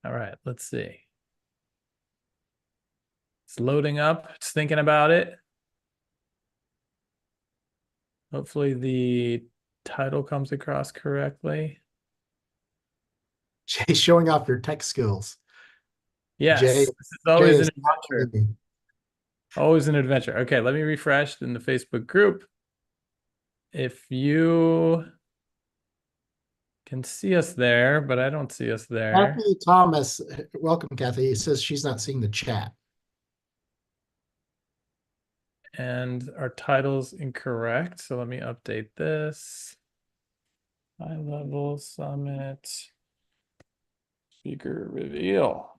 All right, let's see. It's loading up. It's thinking about it. Hopefully the title comes across correctly. Jay, showing off your tech skills. Jay, Yes, this is Jay always an is not adventure. kidding. Always an adventure. Okay, let me refresh in the Facebook group. If you can see us there, but I don't see us there. Kathy Thomas, welcome, Kathy. Says she's not seeing the chat. And our title's incorrect. So let me update this. High level summit speaker reveal.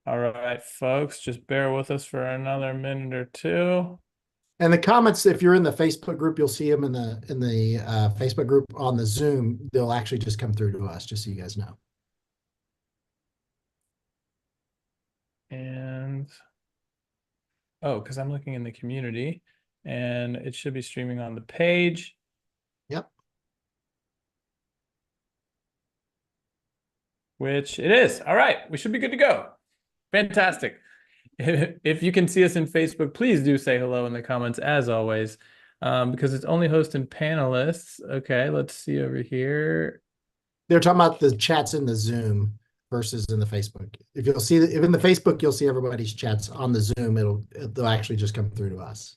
All right, folks, just bear with us for another minute or two. And the comments, if you're in the Facebook group, you'll see them in the Facebook group. On the Zoom, they'll actually just come through to us, just so you guys know. And oh, because I'm looking in the community and it should be streaming on the page. Yep. Which it is. All right, we should be good to go. Fantastic. If you can see us in Facebook, please do say hello in the comments as always, because it's only hosting panelists. Okay, let's see over here. They're talking about the chats in the Zoom versus in the Facebook. If you'll see, if in the Facebook, you'll see everybody's chats. On the Zoom, they'll actually just come through to us.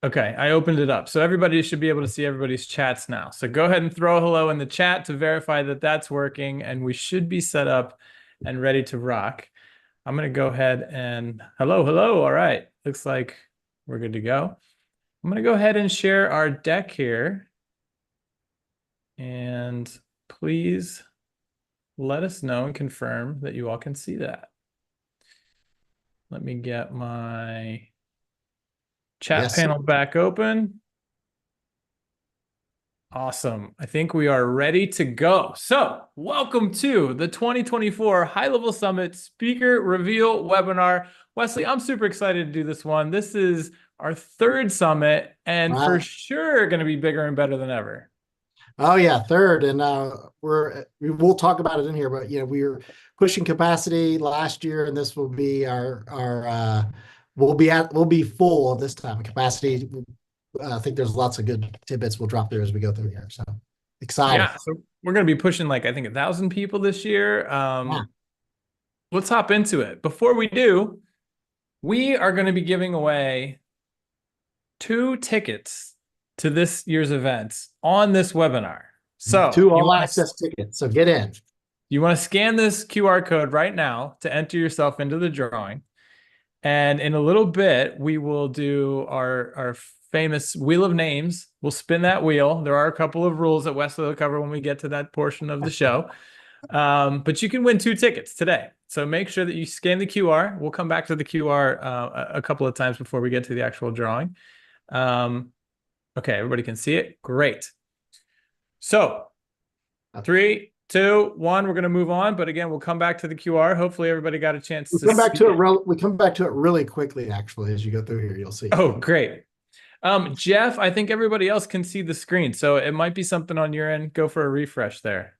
Okay, I opened it up. So everybody should be able to see everybody's chats now. So go ahead and throw a hello in the chat to verify that that's working, and we should be set up and ready to rock. I'm going to go ahead and hello. All right, looks like we're good to go. I'm going to go ahead and share our deck here. And please let us know and confirm that you all can see that. Let me get my chat Yes, sir. panel back open. Awesome. I think we are ready to go. So, welcome to the 2024 High Level Summit Speaker Reveal webinar. Wesley, I'm super excited to do this one. This is our third summit and for Wow. sure going to be bigger and better than ever. Oh yeah, third, and we will talk about it in here, but we were pushing capacity last year, and this will be our we'll be full this time. Capacity. I think there's lots of good tidbits we'll drop there as we go through here. So excited. Yeah, so we're going to be pushing like I think 1,000 people this year. Yeah. Let's hop into it. Before we do, we are going to be giving away 2 tickets to this year's event on this webinar. So Two all access tickets. So get in. you want to scan this QR code right now to enter yourself into the drawing. And in a little bit, we will do our famous wheel of names. We'll spin that wheel. There are a couple of rules that Wesley will cover when we get to that portion of the show. But you can win 2 tickets today. So make sure that you scan the QR. We'll come back to the QR a couple of times before we get to the actual drawing. Okay, everybody can see it. Great. So 3, 2, 1, we're going to move on. But again, we'll come back to the QR. Hopefully everybody got a chance We to come back see to it. it. We come back to it really quickly. Actually, as you go through here, you'll see. Oh, great. Jeff, I think everybody else can see the screen. So it might be something on your end. Go for a refresh there.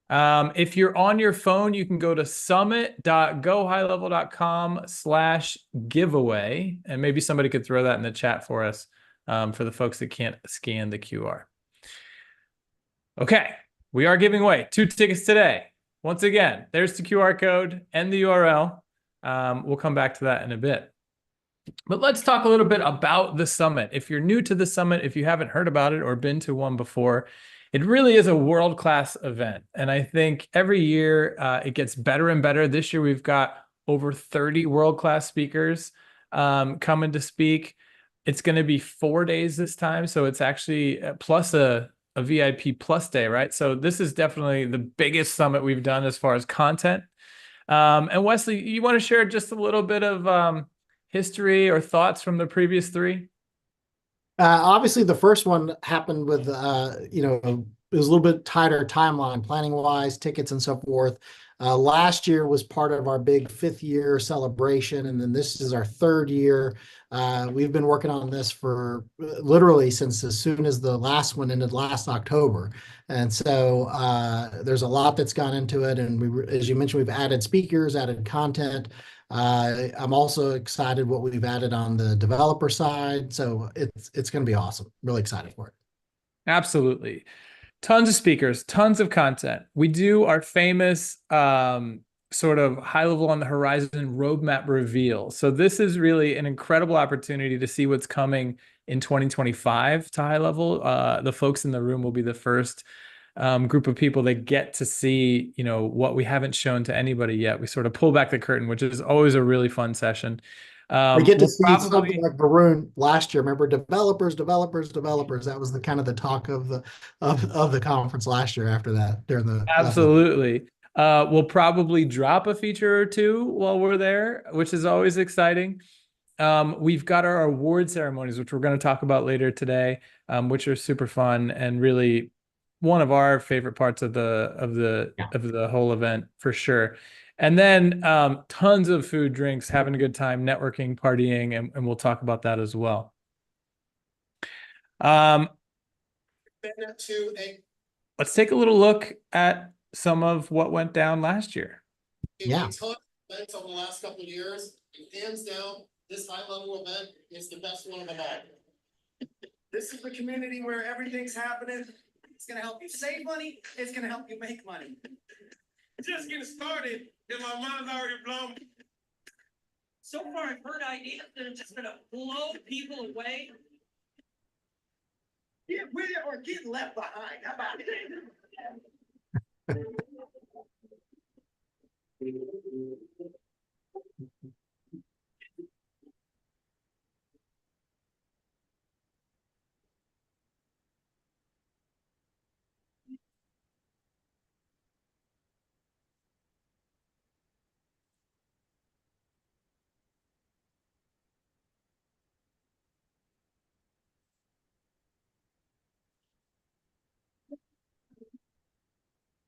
If you're on your phone, you can go to summit.gohighlevel.com/giveaway. And maybe somebody could throw that in the chat for us for the folks that can't scan the QR. Okay, we are giving away 2 tickets today. Once again, there's the QR code and the URL. We'll come back to that in a bit. But let's talk a little bit about the summit. If you're new to the summit, if you haven't heard about it or been to one before, it really is a world-class event. And I think every year it gets better and better. This year we've got over 30 world-class speakers coming to speak. It's going to be 4 days this time. So it's actually plus a VIP plus day, right? So this is definitely the biggest summit we've done as far as content. And Wesley, you want to share just a little bit of history or thoughts from the previous 3? Obviously, the first one happened with, it was a little bit tighter timeline, planning wise, tickets and so forth. Last year was part of our big 5th year celebration, and then this is our 3rd year. We've been working on this for literally since as soon as the last one ended last October. And so there's a lot that's gone into it. And as you mentioned, we've added speakers, added content. I'm also excited what we've added on the developer side. So it's going to be awesome. Really excited for it. Absolutely. Tons of speakers, tons of content. We do our famous sort of high level on the horizon roadmap reveal. So this is really an incredible opportunity to see what's coming in 2025 to high level. The folks in the room will be the first group of people that get to see, what we haven't shown to anybody yet. We sort of pull back the curtain, which is always a really fun session. We get to We'll see something like Varun last year. Remember, developers, developers, developers. That was the kind of the talk of the conference last year. After that, during the level. Absolutely. We'll probably drop a feature or two while we're there, which is always exciting. We've got our award ceremonies, which we're going to talk about later today, which are super fun and really one of our favorite parts of the whole event for sure. And then tons of food, drinks, having a good time, networking, partying, and we'll talk about that as well. Let's take a little look at some of what went down last year. Yeah. A ton of events over the last couple of years, and hands down, this high level event is the best one of them all. This is the community where everything's happening. It's gonna help you save money. It's gonna help you make money. Just getting started, and my mind's already blown. So far, I've heard ideas that are just gonna blow people away. Get with it or get left behind. How about it?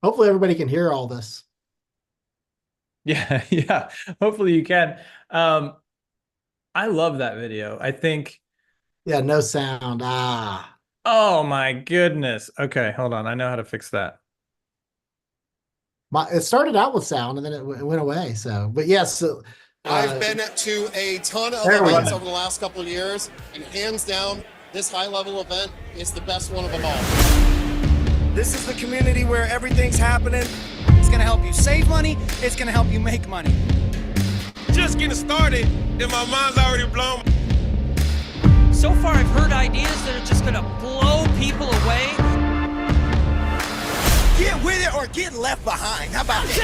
Hopefully, everybody can hear all this. Yeah, yeah. Hopefully you can. I love that video. I think. Yeah, no sound. Oh my goodness. Okay, hold on. I know how to fix that. It started out with sound and then it went away. So, but yes. So, I've been to a ton of There we events go. over the last couple of years, and hands down, this high level event is the best one of them all. This is the community where everything's happening. It's gonna help you save money. It's gonna help you make money. Just getting started, and my mind's already blown. So far, I've heard ideas that are just gonna blow people away. Get with it or get left behind. How about it?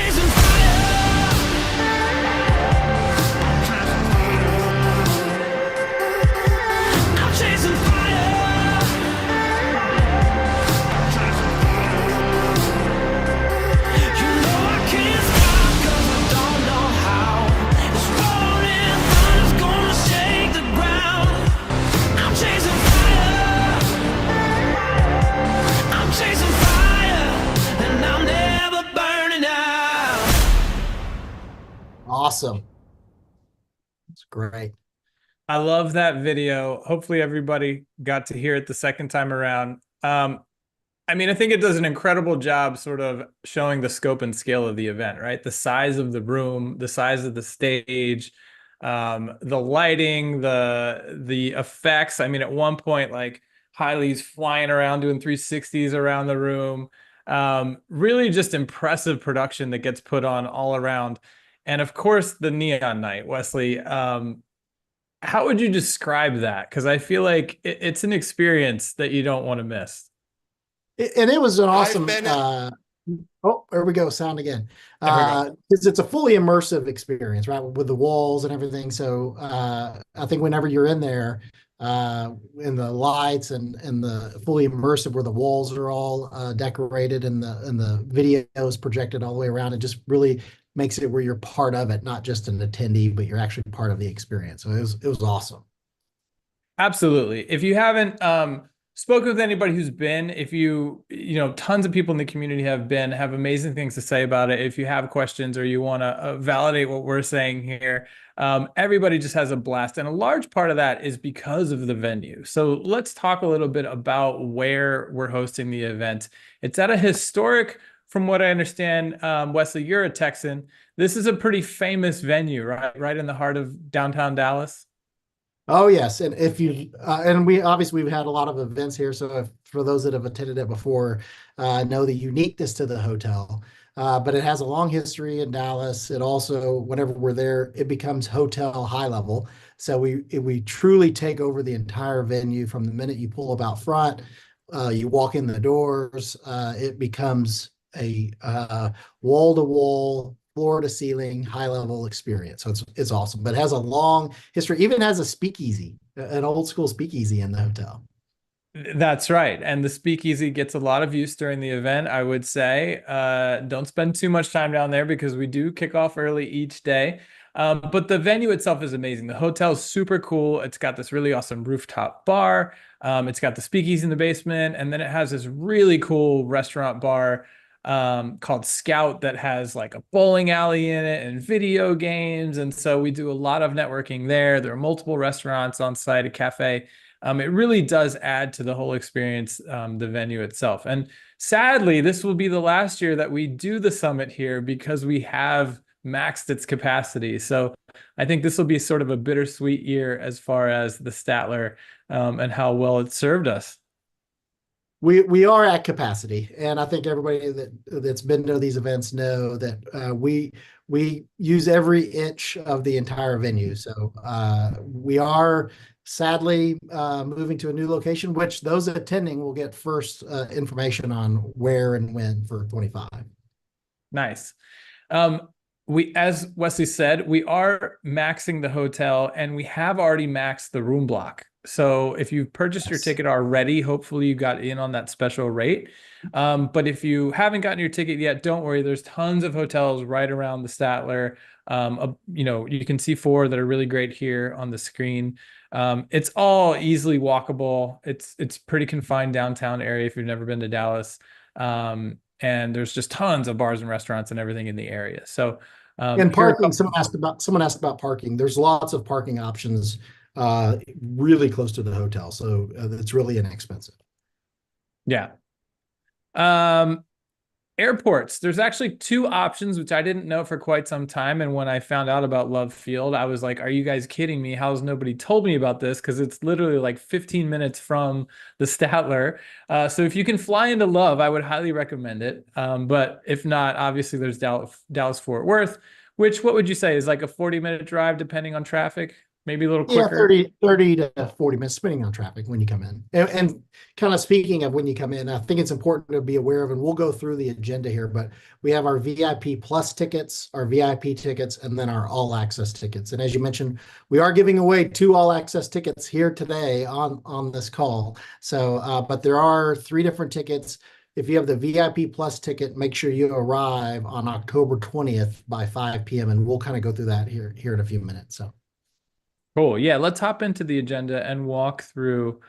Awesome. It's great. I love that video. Hopefully everybody got to hear it the second time around. I mean, I think it does an incredible job sort of showing the scope and scale of the event, right? The size of the room, the size of the stage, the lighting, the effects. I mean, at one point, like Hailey's flying around doing 360s around the room. Really just impressive production that gets put on all around. And of course, the neon night, Wesley. How would you describe that? Because I feel like it's an experience that you don't want to miss. And it was an awesome. Oh, there we go. Sound again. There we go. Because it's a fully immersive experience, right? With the walls and everything. So I think whenever you're in there, in the lights and the fully immersive, where the walls are all decorated and the video is projected all the way around, it just really makes it where you're part of it, not just an attendee, but you're actually part of the experience. So it was awesome. Absolutely. If you haven't spoken with anybody who's been, if tons of people in the community have been, have amazing things to say about it. If you have questions or you want to validate what we're saying here, everybody just has a blast. And a large part of that is because of the venue. So let's talk a little bit about where we're hosting the event. It's at a historic, from what I understand, Wesley, you're a Texan. This is a pretty famous venue, right? Right in the heart of downtown Dallas. Oh yes, and if you and we obviously we've had a lot of events here. So if, for those that have attended it before, know the uniqueness to the hotel. But it has a long history in Dallas. It also, whenever we're there, it becomes hotel high level. So we truly take over the entire venue from the minute you pull up out front. You walk in the doors. It becomes a wall to wall, floor to ceiling, high level experience. So it's awesome, but it has a long history. Even has a speakeasy, an old school speakeasy in the hotel. That's right. And the speakeasy gets a lot of use during the event, I would say. Don't spend too much time down there because we do kick off early each day. But the venue itself is amazing. The hotel is super cool. It's got this really awesome rooftop bar. It's got the speakeasy in the basement. And then it has this really cool restaurant bar called Scout that has like a bowling alley in it and video games. And so we do a lot of networking there. There are multiple restaurants on site, a cafe. It really does add to the whole experience, the venue itself. And sadly, this will be the last year that we do the summit here because we have maxed its capacity. So I think this will be sort of a bittersweet year as far as the Statler and how well it served us. We are at capacity, and I think everybody that's been to these events know that we use every inch of the entire venue. So we are sadly moving to a new location, which those attending will get first information on where and when for 25. Nice. As Wesley said, we are maxing the hotel and we have already maxed the room block. So if you've purchased your ticket already, hopefully you got in on that special rate. But if you haven't gotten your ticket yet, don't worry. There's tons of hotels right around the Statler. You can see 4 that are really great here on the screen. It's all easily walkable. It's pretty confined downtown area if you've never been to Dallas. And there's just tons of bars and restaurants and everything in the area. So and parking, someone asked about parking. There's lots of parking options really close to the hotel. So it's really inexpensive. Yeah. Airports. There's actually 2 options, which I didn't know for quite some time. And when I found out about Love Field, I was like, are you guys kidding me? How's nobody told me about this? Because it's literally like 15 minutes from the Statler. So if you can fly into Love, I would highly recommend it. But if not, obviously there's Dallas Fort Worth, which what would you say is like a 40-minute drive, depending on traffic? Maybe a little Yeah, quicker. 30 to 40 minutes, depending on traffic when you come in. And kind of speaking of when you come in, I think it's important to be aware of, and we'll go through the agenda here, but we have our VIP plus tickets, our VIP tickets, and then our all access tickets. And as you mentioned, we are giving away 2 all access tickets here today on this call. So, but there are 3 different tickets. If you have the VIP plus ticket, make sure you arrive on October 20th by 5 p.m. And we'll kind of go through that here in a few minutes. So. Cool. Yeah, let's hop into the agenda and walk through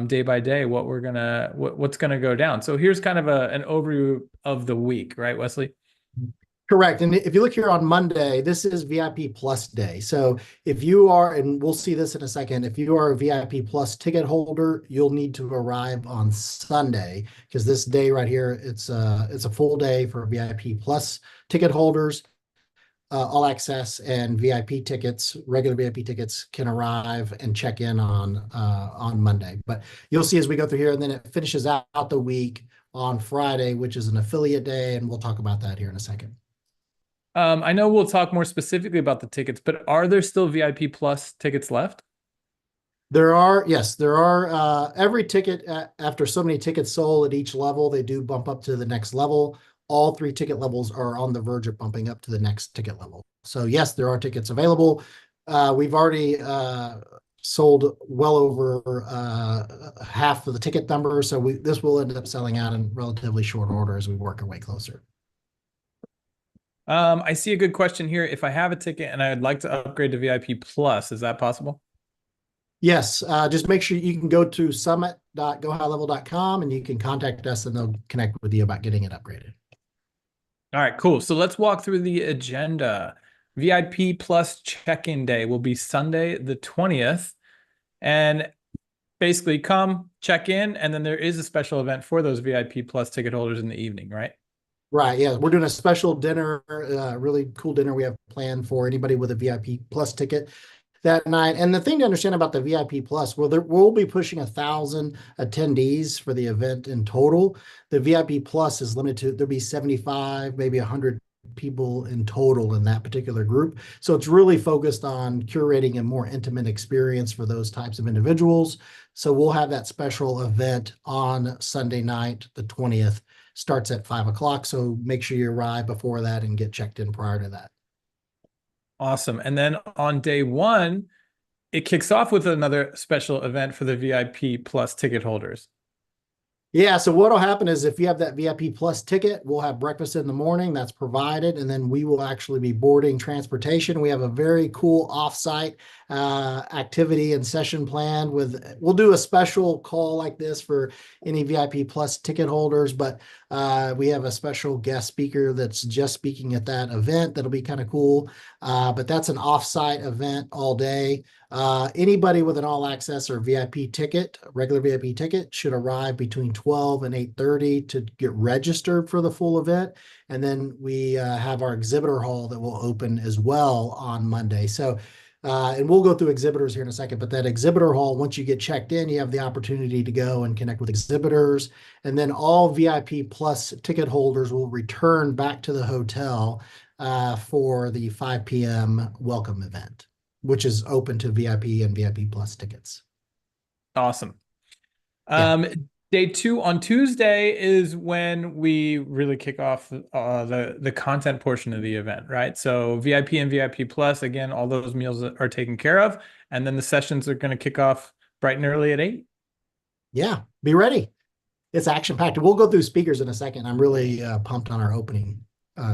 day by day what's gonna go down. So here's kind of an overview of the week, right, Wesley? Correct. And if you look here on Monday, this is VIP Plus Day. So if you are, and we'll see this in a second, if you are a VIP Plus ticket holder, you'll need to arrive on Sunday because this day right here, it's a full day for VIP Plus ticket holders. All access and VIP tickets, regular VIP tickets can arrive and check in on Monday. But you'll see as we go through here, and then it finishes out the week on Friday, which is an affiliate day, and we'll talk about that here in a second. I know we'll talk more specifically about the tickets, but are there still VIP Plus tickets left? Yes, there are. Every ticket, after so many tickets sold at each level, they do bump up to the next level. All 3 ticket levels are on the verge of bumping up to the next ticket level. So yes, there are tickets available. We've already sold well over half of the ticket number. So this will end up selling out in relatively short order as we work our way closer. I see a good question here. If I have a ticket and I'd like to upgrade to VIP Plus, is that possible? Yes, just make sure you can go to summit.gohighlevel.com and you can contact us and they'll connect with you about getting it upgraded. All right, cool. So let's walk through the agenda. VIP plus check-in day will be Sunday the 20th. And basically come, check in, and then there is a special event for those VIP plus ticket holders in the evening, right? Right. Yeah. We're doing a special dinner, really cool dinner we have planned for anybody with a VIP plus ticket that night. And the thing to understand about the VIP plus, well, we'll be pushing 1,000 attendees for the event in total. The VIP plus is limited to, there'll be 75, maybe 100 people in total in that particular group. So it's really focused on curating a more intimate experience for those types of individuals. So we'll have that special event on Sunday night, the 20th, starts at 5 o'clock. So make sure you arrive before that and get checked in prior to that. Awesome. And then on day one, it kicks off with another special event for the VIP plus ticket holders. Yeah, so what'll happen is if you have that VIP plus ticket, we'll have breakfast in the morning that's provided, and then we will actually be boarding transportation. We have a very cool offsite activity and session planned we'll do a special call like this for any VIP plus ticket holders, but we have a special guest speaker that's just speaking at that event. That'll be kind of cool. But that's an offsite event all day. Anybody with an all access or VIP ticket, regular VIP ticket, should arrive between 12 and 8:30 to get registered for the full event. And then we have our exhibitor hall that will open as well on Monday. So, and we'll go through exhibitors here in a second, but that exhibitor hall, once you get checked in, you have the opportunity to go and connect with exhibitors. And then all VIP plus ticket holders will return back to the hotel for the 5 p.m. welcome event, which is open to VIP and VIP plus tickets. Awesome. Yeah. Day two on Tuesday is when we really kick off the content portion of the event, right? So VIP and VIP plus, again, all those meals are taken care of. And then the sessions are going to kick off bright and early at 8. Yeah, be ready. It's action packed. We'll go through speakers in a second. I'm really pumped on our opening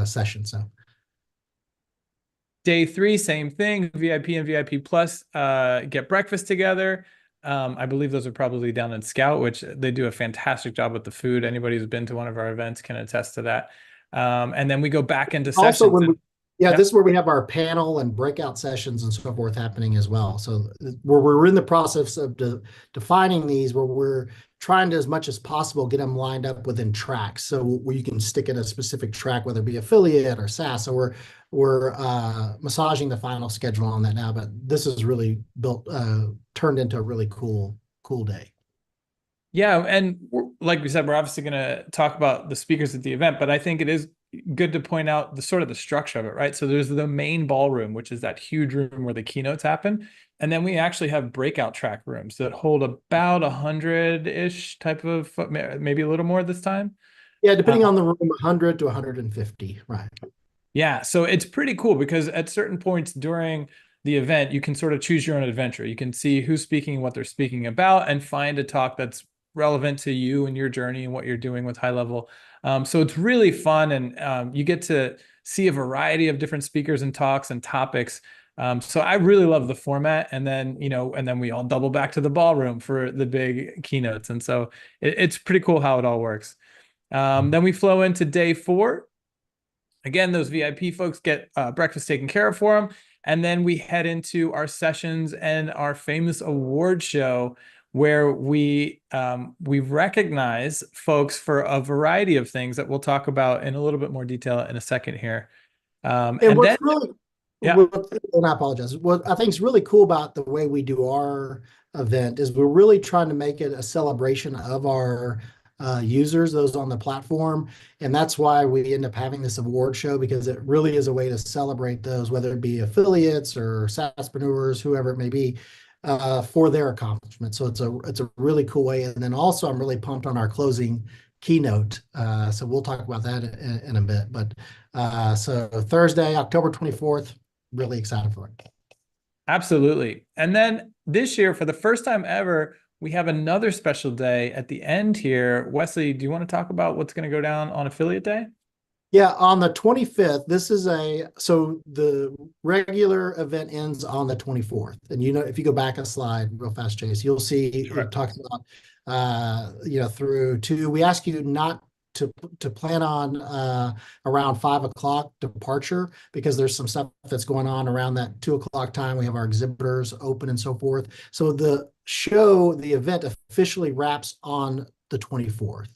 session. So Day 3, same thing. VIP and VIP plus get breakfast together. I believe those are probably down in Scout, which they do a fantastic job with the food. Anybody who's been to one of our events can attest to that. And then we go back into also sessions. yeah, this is where we have our panel and breakout sessions and so forth happening as well. So where we're in the process of defining these, where we're trying to, as much as possible, get them lined up within tracks. So where you can stick in a specific track, whether it be affiliate or SaaS. So we're massaging the final schedule on that now, but this is really turned into a really cool day. Yeah, and like we said, we're obviously going to talk about the speakers at the event, but I think it is good to point out the sort of the structure of it, right? So there's the main ballroom, which is that huge room where the keynotes happen. And then we actually have breakout track rooms that hold about 100-ish type of, maybe a little more this time. Yeah, depending on the room, 100 to 150, right? Yeah, so it's pretty cool because at certain points during the event, you can sort of choose your own adventure. You can see who's speaking, what they're speaking about, and find a talk that's relevant to you and your journey and what you're doing with HighLevel. So it's really fun, and you get to see a variety of different speakers and talks and topics. So I really love the format, and then we all double back to the ballroom for the big keynotes, and so it's pretty cool how it all works. Then we flow into day 4. Again, those VIP folks get breakfast taken care of for them. And then we head into our sessions and our famous award show where we recognize folks for a variety of things that we'll talk about in a little bit more detail in a second here. And what's then, really, yeah. and I apologize. What I think is really cool about the way we do our event is we're really trying to make it a celebration of our users, those on the platform. And that's why we end up having this award show, because it really is a way to celebrate those, whether it be affiliates or SaaSpreneurs, whoever it may be, for their accomplishments. So it's a really cool way. And then also I'm really pumped on our closing keynote. So we'll talk about that in a bit. But so Thursday, October 24th, really excited for it. Absolutely. And then this year, for the first time ever, we have another special day at the end here. Wesley, do you want to talk about what's going to go down on Affiliate Day? Yeah, on the 25th, so the regular event ends on the 24th. And if you go back a slide real fast, Chase, you'll see it Sure. talks about through two. We ask you not to plan on around 5 o'clock departure because there's some stuff that's going on around that 2 o'clock time. We have our exhibitors open and so forth. So the event officially wraps on the 24th.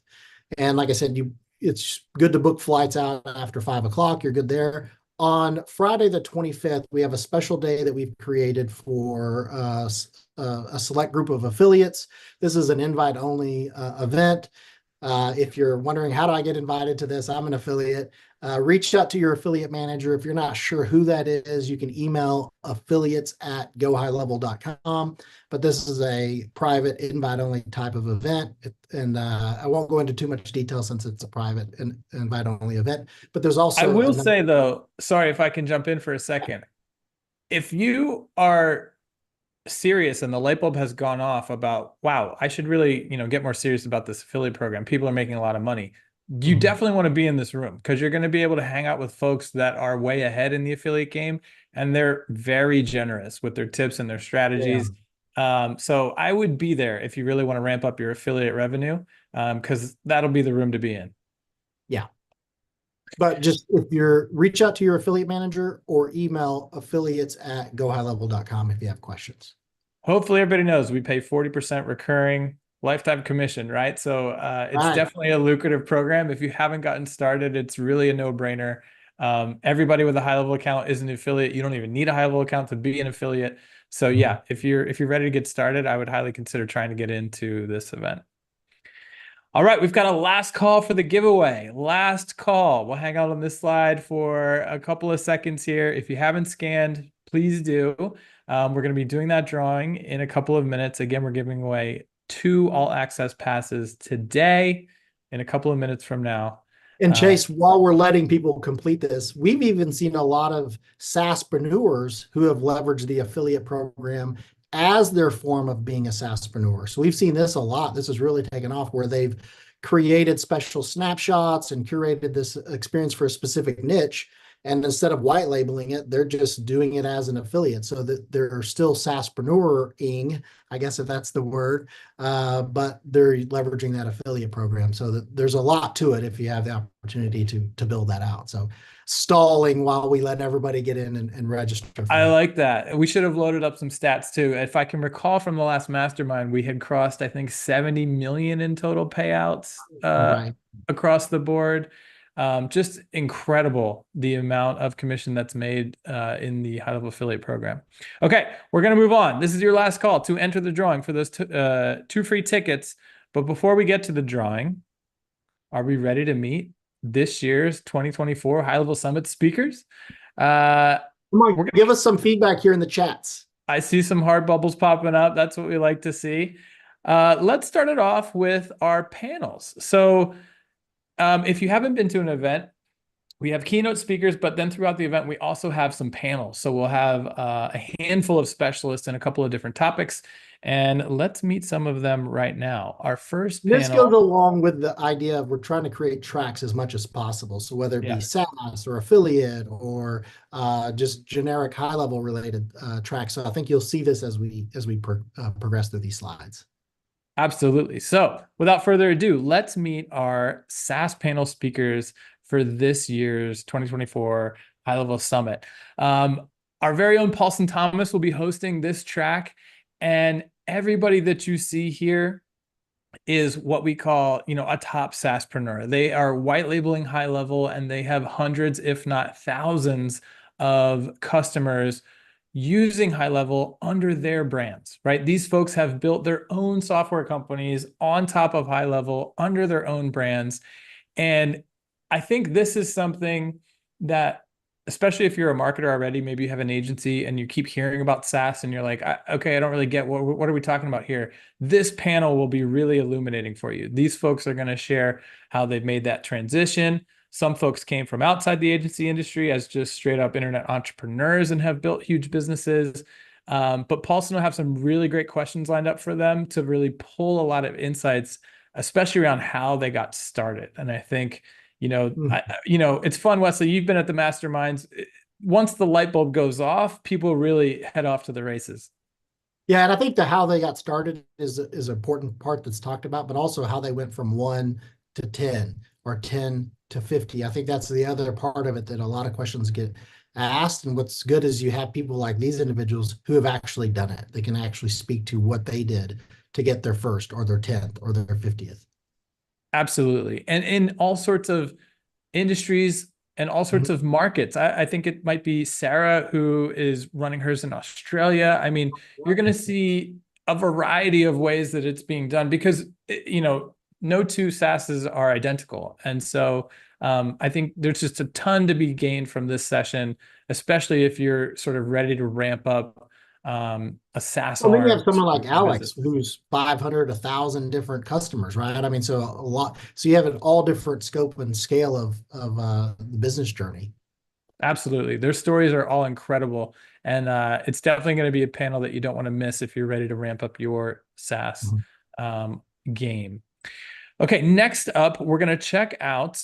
And like I said, it's good to book flights out after 5 o'clock. You're good there. On Friday, the 25th, we have a special day that we've created for a select group of affiliates. This is an invite only event. If you're wondering, how do I get invited to this? I'm an affiliate. Reach out to your affiliate manager. If you're not sure who that is, you can email affiliates@gohighlevel.com. But this is a private invite only type of event. And I won't go into too much detail since it's a private invite only event. But there's also I will say though, sorry if I can jump in for a second. If you are serious and the light bulb has gone off about, wow, I should really, get more serious about this affiliate program. People are making a lot of money. You definitely want to be in this room because you're going to be able to hang out with folks that are way ahead in the affiliate game, and they're very generous with their tips and their strategies. So I would be there if you really want to ramp up your affiliate revenue, because that'll be the room to be in. Yeah. But just reach out to your affiliate manager or email affiliates@gohighlevel.com if you have questions. Hopefully everybody knows we pay 40% recurring lifetime commission, right? So it's definitely a lucrative program. If you haven't gotten started, it's really a no-brainer. Everybody with a HighLevel account is an affiliate. You don't even need a HighLevel account to be an affiliate. So yeah, if you're ready to get started, I would highly consider trying to get into this event. All right, we've got a last call for the giveaway. Last call. We'll hang out on this slide for a couple of seconds here. If you haven't scanned, please do. We're going to be doing that drawing in a couple of minutes. Again, we're giving away 2 all access passes today in a couple of minutes from now. And Chase, while we're letting people complete this, we've even seen a lot of SaaSpreneurs who have leveraged the affiliate program as their form of being a SaaSpreneur. So we've seen this a lot. This has really taken off where they've created special snapshots and curated this experience for a specific niche. And instead of white labeling it, they're just doing it as an affiliate. So that they're still SaaSpreneur-ing, I guess if that's the word, but they're leveraging that affiliate program. So that there's a lot to it if you have the opportunity to build that out. So stalling while we let everybody get in and register. I like that. We should have loaded up some stats too. If I can recall from the last mastermind, we had crossed, I think, 70 million in total payouts across the board. Just incredible the amount of commission that's made in the HighLevel affiliate program. Okay, we're going to move on. This is your last call to enter the drawing for those 2 free tickets. But before we get to the drawing, are we ready to meet this year's 2024 HighLevel Summit speakers? Come on, give us some feedback here in the chats. I see some heart bubbles popping up. That's what we like to see. Let's start it off with our panels. So if you haven't been to an event, we have keynote speakers, but then throughout the event, we also have some panels. So we'll have a handful of specialists in a couple of different topics. And let's meet some of them right now. Our first panel. This goes along with the idea of we're trying to create tracks as much as possible. So whether it be SaaS or affiliate or just generic HighLevel related tracks. So I think you'll see this as we progress through these slides. Absolutely. So without further ado, let's meet our SaaS panel speakers for this year's 2024 HighLevel Summit. Our very own Paulson Thomas will be hosting this track, and everybody that you see here is what we call, a top SaaSpreneur. They are white labeling HighLevel, and they have hundreds, if not thousands, of customers using HighLevel under their brands, right? These folks have built their own software companies on top of HighLevel under their own brands. And I think this is something that, especially if you're a marketer already, maybe you have an agency and you keep hearing about SaaS and you're like, okay, I don't really get what are we talking about here? This panel will be really illuminating for you. These folks are going to share how they've made that transition. Some folks came from outside the agency industry as just straight up internet entrepreneurs and have built huge businesses. But Paulson will have some really great questions lined up for them to really pull a lot of insights, especially around how they got started. And I think It's fun, Wesley. You've been at the masterminds. Once the light bulb goes off, people really head off to the races. Yeah, and I think the how they got started is an important part that's talked about, but also how they went from 1 to 10 or 10 to 50. I think that's the other part of it that a lot of questions get asked. And what's good is you have people like these individuals who have actually done it. They can actually speak to what they did to get their first or their 10th or their 50th. Absolutely. And in all sorts of industries and all sorts of markets. I think it might be Sarah who is running hers in Australia. I mean, you're going to see a variety of ways that it's being done because, no two SaaSes are identical. And so I think there's just a ton to be gained from this session, especially if you're sort of ready to ramp up a SaaS Well, then you have arm someone to like your Alex, business. who's 500, 1,000 different customers, right? I mean, so a lot. So you have an all different scope and scale of the business journey. Absolutely. Their stories are all incredible. And it's definitely going to be a panel that you don't want to miss if you're ready to ramp up your SaaS game. Okay, next up, we're going to check out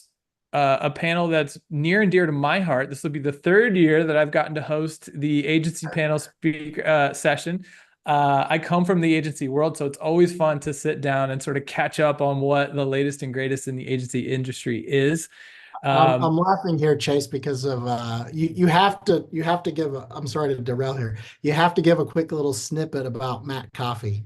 a panel that's near and dear to my heart. This will be the third year that I've gotten to host the agency panel session. I come from the agency world, so it's always fun to sit down and sort of catch up on what the latest and greatest in the agency industry is. I'm laughing here, Chase, because of you have to give I'm sorry to derail here. You have to give a quick little snippet about Matt Coffey.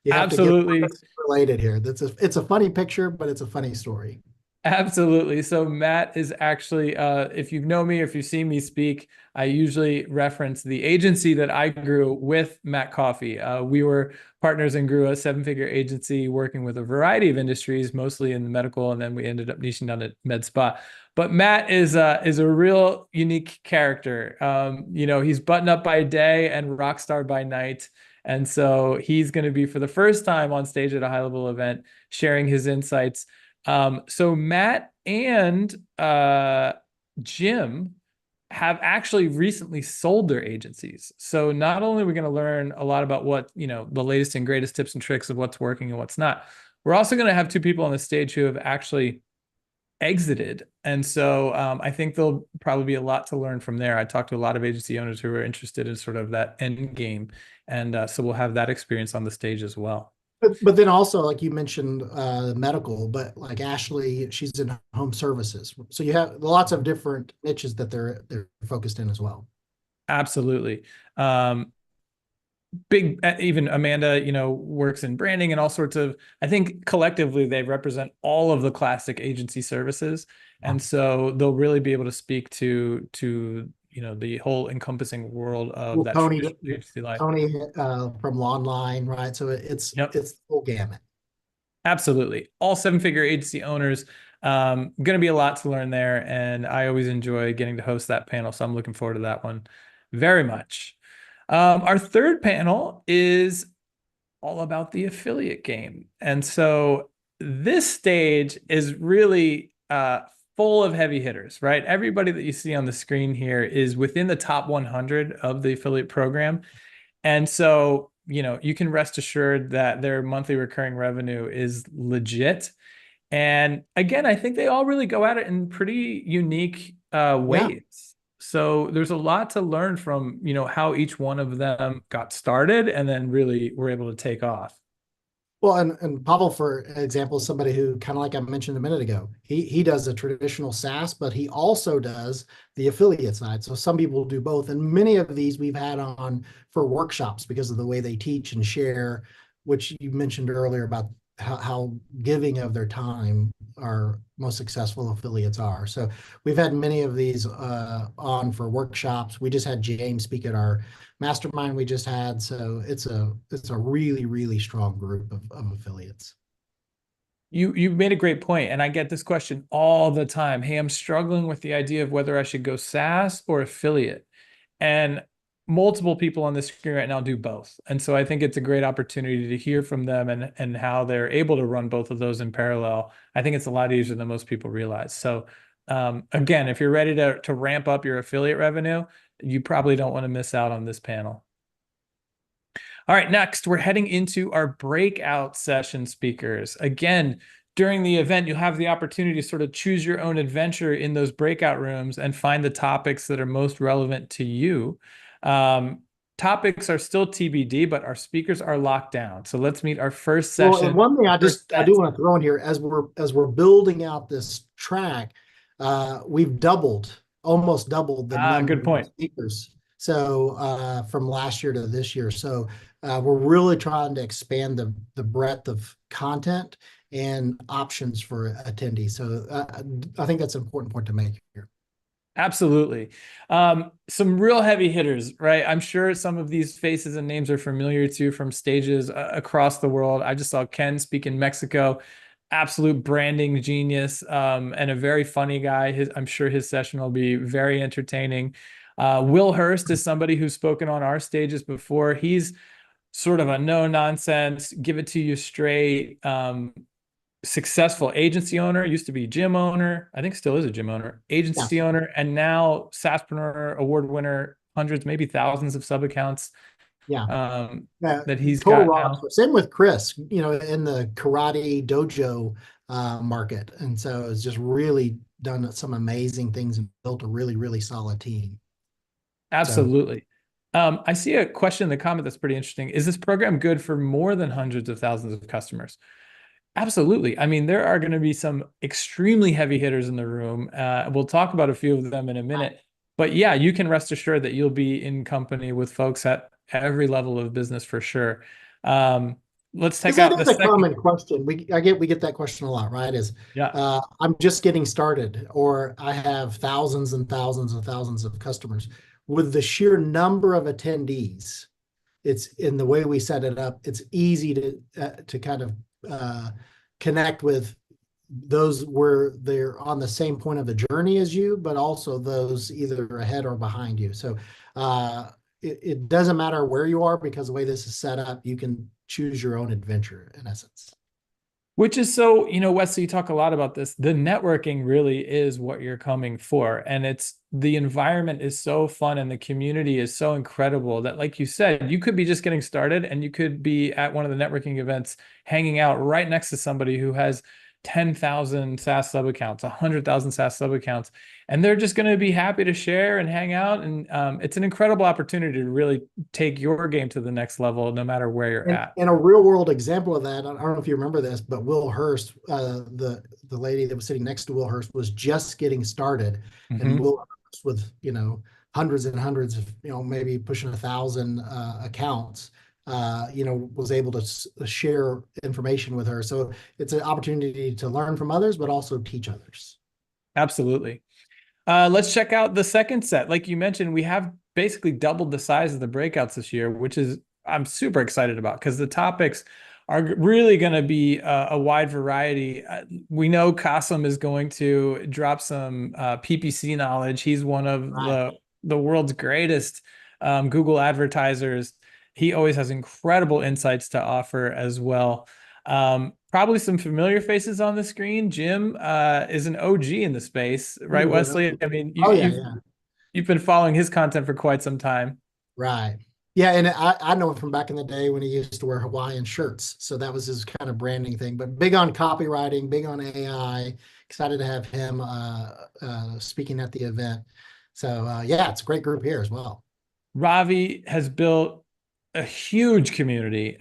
You have to give Absolutely. related here. It's a funny picture, but it's a funny story. Absolutely. So Matt is actually, if you know me, if you've seen me speak, I usually reference the agency that I grew with Matt Coffey. We were partners and grew a 7-figure agency working with a variety of industries, mostly in the medical, and then we ended up niching down to med spa. But Matt is a real unique character. He's button up by day and rock star by night. And so he's going to be for the first time on stage at a HighLevel event, sharing his insights. So Matt and Jim have actually recently sold their agencies. So not only are we going to learn a lot about what, the latest and greatest tips and tricks of what's working and what's not, we're also going to have two people on the stage who have actually exited. And so I think there'll probably be a lot to learn from there. I talked to a lot of agency owners who are interested in sort of that end game. And so we'll have that experience on the stage as well. But then also, like you mentioned, medical, but like Ashley, she's in home services. So you have lots of different niches that they're focused in as well. Absolutely. Big, even Amanda, works in branding and all sorts of, I think collectively they represent all of the classic agency services. And so they'll really be able to speak to the whole encompassing world of Well, that Tony, traditional agency life. Tony from Lawnline, right? So it's the full gamut. Absolutely. All 7-figure agency owners. Going to be a lot to learn there. And I always enjoy getting to host that panel. So I'm looking forward to that one very much. Our third panel is all about the affiliate game. And so this stage is really full of heavy hitters, right? Everybody that you see on the screen here is within the top 100 of the affiliate program. And so, you can rest assured that their monthly recurring revenue is legit. And again, I think they all really go at it in pretty unique ways. So there's a lot to learn from, how each one of them got started and then really were able to take off. Well, and Pavel, for example, is somebody who kind of like I mentioned a minute ago, he does a traditional SaaS, but he also does the affiliate side. So some people do both. And many of these we've had on for workshops because of the way they teach and share, which you mentioned earlier about how giving of their time our most successful affiliates are. So we've had many of these on for workshops. We just had James speak at our mastermind we just had. So it's a really, really strong group of affiliates. You made a great point, and I get this question all the time. Hey, I'm struggling with the idea of whether I should go SaaS or affiliate. And multiple people on the screen right now do both. And so I think it's a great opportunity to hear from them and how they're able to run both of those in parallel. I think it's a lot easier than most people realize. So again, if you're ready to ramp up your affiliate revenue, you probably don't want to miss out on this panel. All right, next, we're heading into our breakout session speakers. Again, during the event, you'll have the opportunity to sort of choose your own adventure in those breakout rooms and find the topics that are most relevant to you. Topics are still TBD, but our speakers are locked down. So let's meet our first Well, session. and one thing I First do want to throw in here as we're building out this track, we've almost doubled the number good point. of speakers. So from last year to this year. So we're really trying to expand the breadth of content and options for attendees. So I think that's an important point to make here. Absolutely. Some real heavy hitters, right? I'm sure some of these faces and names are familiar to you from stages across the world. I just saw Ken speak in Mexico, absolute branding genius, and a very funny guy. I'm sure his session will be very entertaining. Will Hurst is somebody who's spoken on our stages before. He's sort of a no nonsense, give it to you straight, successful agency owner, used to be gym owner, I think still is a gym owner, agency owner, and now SaaSpreneur award winner, hundreds, maybe thousands of sub accounts that he's total got rock. now. Same with Chris, in the karate dojo market. And so it's just really done some amazing things and built a really, really solid team. Absolutely. I see a question in the comment that's pretty interesting. Is this program good for more than hundreds of thousands of customers? Absolutely. I mean, there are going to be some extremely heavy hitters in the room. We'll talk about a few of them in a minute. But yeah, you can rest assured that you'll be in company with folks at every level of business for sure. Let's take out the second. Common question. We get that question a lot, right? I'm just getting started, or I have thousands and thousands and thousands of customers. With the sheer number of attendees, it's in the way we set it up. It's easy to kind of connect with those where they're on the same point of the journey as you, but also those either ahead or behind you. So it doesn't matter where you are, because the way this is set up, you can choose your own adventure in essence. Which is so, Wesley, you talk a lot about this. The networking really is what you're coming for. And the environment is so fun and the community is so incredible that, like you said, you could be just getting started and you could be at one of the networking events hanging out right next to somebody who has 10,000 SaaS sub accounts, 100,000 SaaS sub accounts, and they're just going to be happy to share and hang out. And it's an incredible opportunity to really take your game to the next level, no matter where you're at. And a real world example of that, I don't know if you remember this, but Will Hurst, the lady that was sitting next to Will Hurst, was just getting started, and Will Hurst with hundreds and hundreds of maybe pushing 1,000 accounts. Was able to share information with her. So it's an opportunity to learn from others, but also teach others. Absolutely. Let's check out the second set. Like you mentioned, we have basically doubled the size of the breakouts this year, which I'm super excited about, because the topics are really going to be a wide variety. We know Qasim is going to drop some PPC knowledge. He's one of the world's greatest Google advertisers. He always has incredible insights to offer as well. Probably some familiar faces on the screen. Jim is an OG in the space, right, Wesley? I mean, you've been following his content for quite some time. Right. Yeah, and I know him from back in the day when he used to wear Hawaiian shirts. So that was his kind of branding thing. But big on copywriting, big on AI. Excited to have him speaking at the event. So it's a great group here as well. Ravi has built a huge community.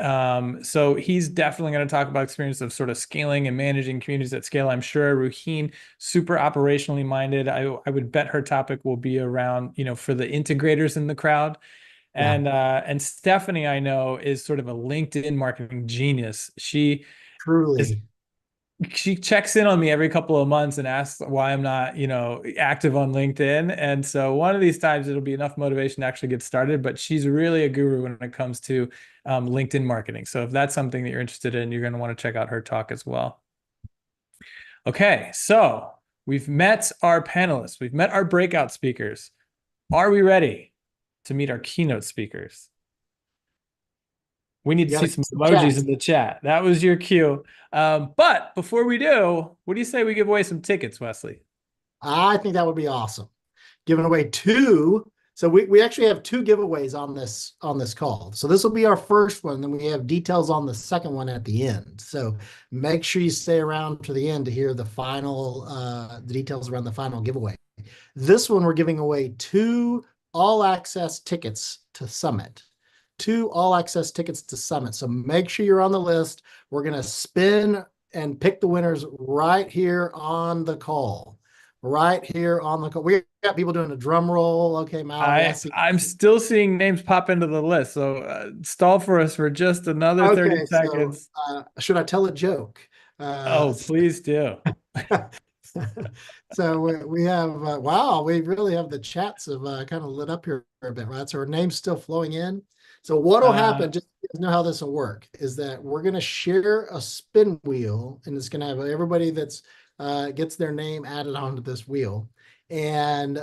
So he's definitely going to talk about experience of sort of scaling and managing communities at scale. I'm sure Ruheen, super operationally minded. I would bet her topic will be around, for the integrators in the crowd. And Stephanie, I know, is sort of a LinkedIn marketing genius. She checks in on me every couple of months and asks why I'm not, active on LinkedIn. And so one of these times it'll be enough motivation to actually get started, but she's really a guru when it comes to LinkedIn marketing. So if that's something that you're interested in, you're going to want to check out her talk as well. Okay, so we've met our panelists. We've met our breakout speakers. Are we ready to meet our keynote speakers? We need to see some emojis in the chat. That was your cue. But before we do, what do you say we give away some tickets, Wesley? I think that would be awesome. Giving away 2 So we actually have two giveaways on this call. So this will be our first one. Then we have details on the second one at the end. So make sure you stay around to the end to hear the final the details around the final giveaway. This one we're giving away two all access tickets to Summit. Two all access tickets to Summit. So make sure you're on the list. We're gonna spin and pick the winners right here on the call. Right here on the call. We got people doing a drum roll. Okay, Mallory, I see. I'm still seeing names pop into the list. So stall for us for just another 30 Okay, so seconds. should I tell a joke? Oh, please do. So we have wow, we really have the chats have kind of lit up here a bit, right? So our name's still flowing in. So what'll happen, just so you guys know how this will work, is that we're gonna share a spin wheel, and it's gonna have everybody that's gets their name added onto this wheel. And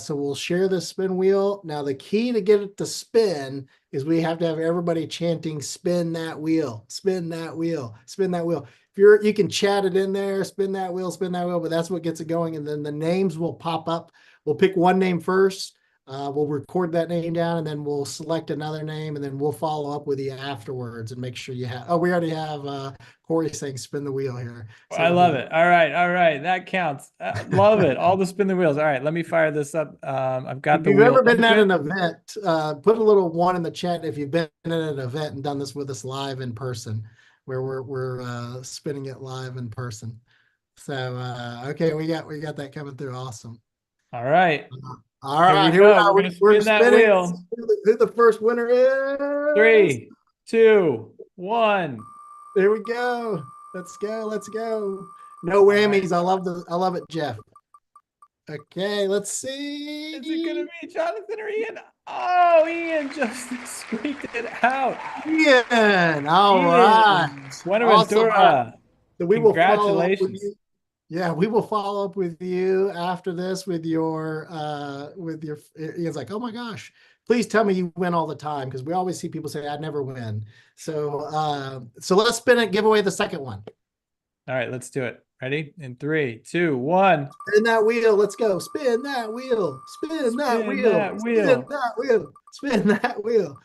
so we'll share this spin wheel. Now the key to get it to spin is we have to have everybody chanting, spin that wheel, spin that wheel, spin that wheel. If you can chat it in there, spin that wheel, but that's what gets it going. And then the names will pop up. We'll pick one name first. We'll record that name down, and then we'll select another name, and then we'll follow up with you afterwards and make sure you have. Oh, we already have Corey saying spin the wheel here. So I love it. All right. That counts. Love it. All the spin the wheels. All right, let me fire this up. I've got if the you've wheel ever been at open. an event, put a little one in the chat if you've been at an event and done this with us live in person, where we're spinning it live in person. So okay, we got that coming through. Awesome. All right. All Here we right, go. are. We're gonna We're spin that spinning. wheel. Who the first winner is? 3, 2, 1. There we go. Let's go. Let's go. No whammies. I love it, Jeff. Okay, let's see. Is it gonna be Jonathan or Ian? Oh, Ian just squeaked it out. Ian. All Ian, right. Awesome. All right. Buenaventura. So we will follow up with Congratulations. you. Yeah, we will follow up with you after this with your Ian's like, oh my gosh, please tell me you win all the time, because we always see people say I never win. So so let's spin it, give away the second one. All right, let's do it. Ready? In 3, 2, 1. Spin that wheel. Let's go. Spin that wheel. Spin that wheel. that wheel. Spin that wheel. Spin that wheel.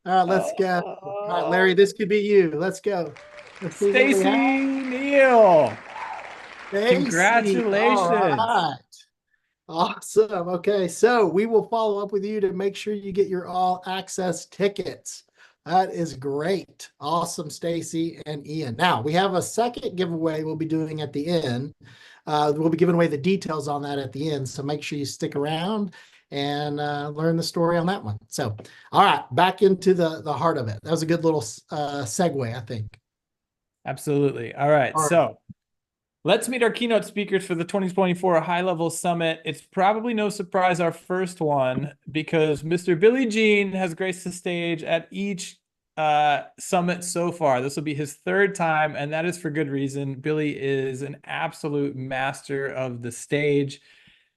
All right, let's go. All right, Larry, this could be you. Let's go. Let's see what we Stacy have. Neal. Stacy. Congratulations. All right. Awesome. Okay, so we will follow up with you to make sure you get your all access tickets. That is great. Awesome, Stacy and Ian. Now we have a second giveaway we'll be doing at the end. We'll be giving away the details on that at the end. So make sure you stick around and learn the story on that one. So, all right, back into the heart of it. That was a good little segue, I think. Absolutely. All right. So let's meet our keynote speakers for the 2024 HighLevel Summit. It's probably no surprise our first one, because Mr. Billy Jean has graced the stage at each summit so far. This will be his third time, and that is for good reason. Billy is an absolute master of the stage,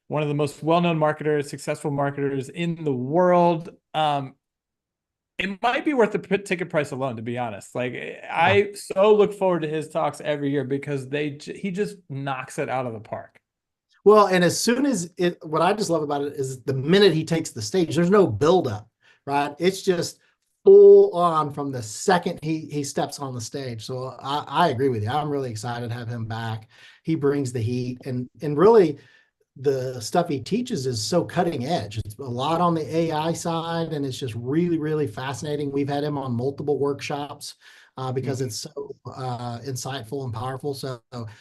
one of the most well-known marketers, successful marketers in the world. It might be worth the ticket price alone, to be honest. Like, I so look forward to his talks every year, because he just knocks it out of the park. Well, and as soon as what I just love about it is the minute he takes the stage, there's no buildup, right? It's just full on from the second he steps on the stage. So I agree with you. I'm really excited to have him back. He brings the heat, and really the stuff he teaches is so cutting edge. It's a lot on the AI side, and it's just really, really fascinating. We've had him on multiple workshops because it's so insightful and powerful. So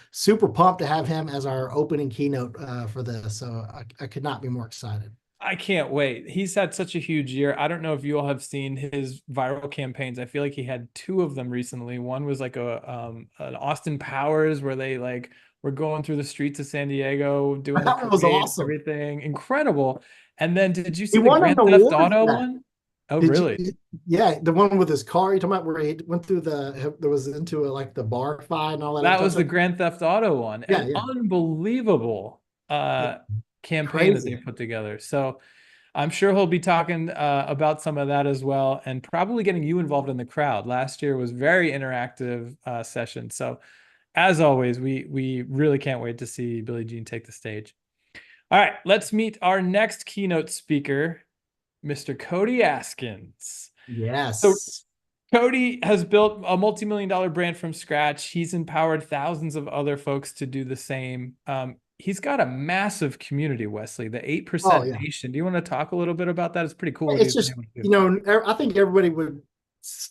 super pumped to have him as our opening keynote for this. So I could not be more excited. I can't wait. He's had such a huge year. I don't know if you all have seen his viral campaigns. I feel like he had 2 of them recently. One was like an Austin Powers, where they like were going through the streets of San Diego doing the That was parade, awesome. Everything incredible. And then did you see He the won Grand an Theft award Auto for that. one? Oh, Did really? Yeah, the one with his car. You talking about where he went through there was into like the bar fight and all that. That was the Grand Theft Auto one. Yeah, An yeah. unbelievable campaign that Crazy. they put together. So I'm sure he'll be talking about some of that as well, and probably getting you involved in the crowd. Last year was very interactive session. So as always, we really can't wait to see Billie Jean take the stage. All right, let's meet our next keynote speaker. Mr. Cody Askins. So Yes. Cody has built a multi-million-dollar brand from scratch. He's empowered thousands of other folks to do the same. He's got a massive community, Wesley, the Oh 8% yeah. Nation. Do you want to talk a little bit about that? It's pretty cool what It's he's been just, able to do. you know, I think everybody would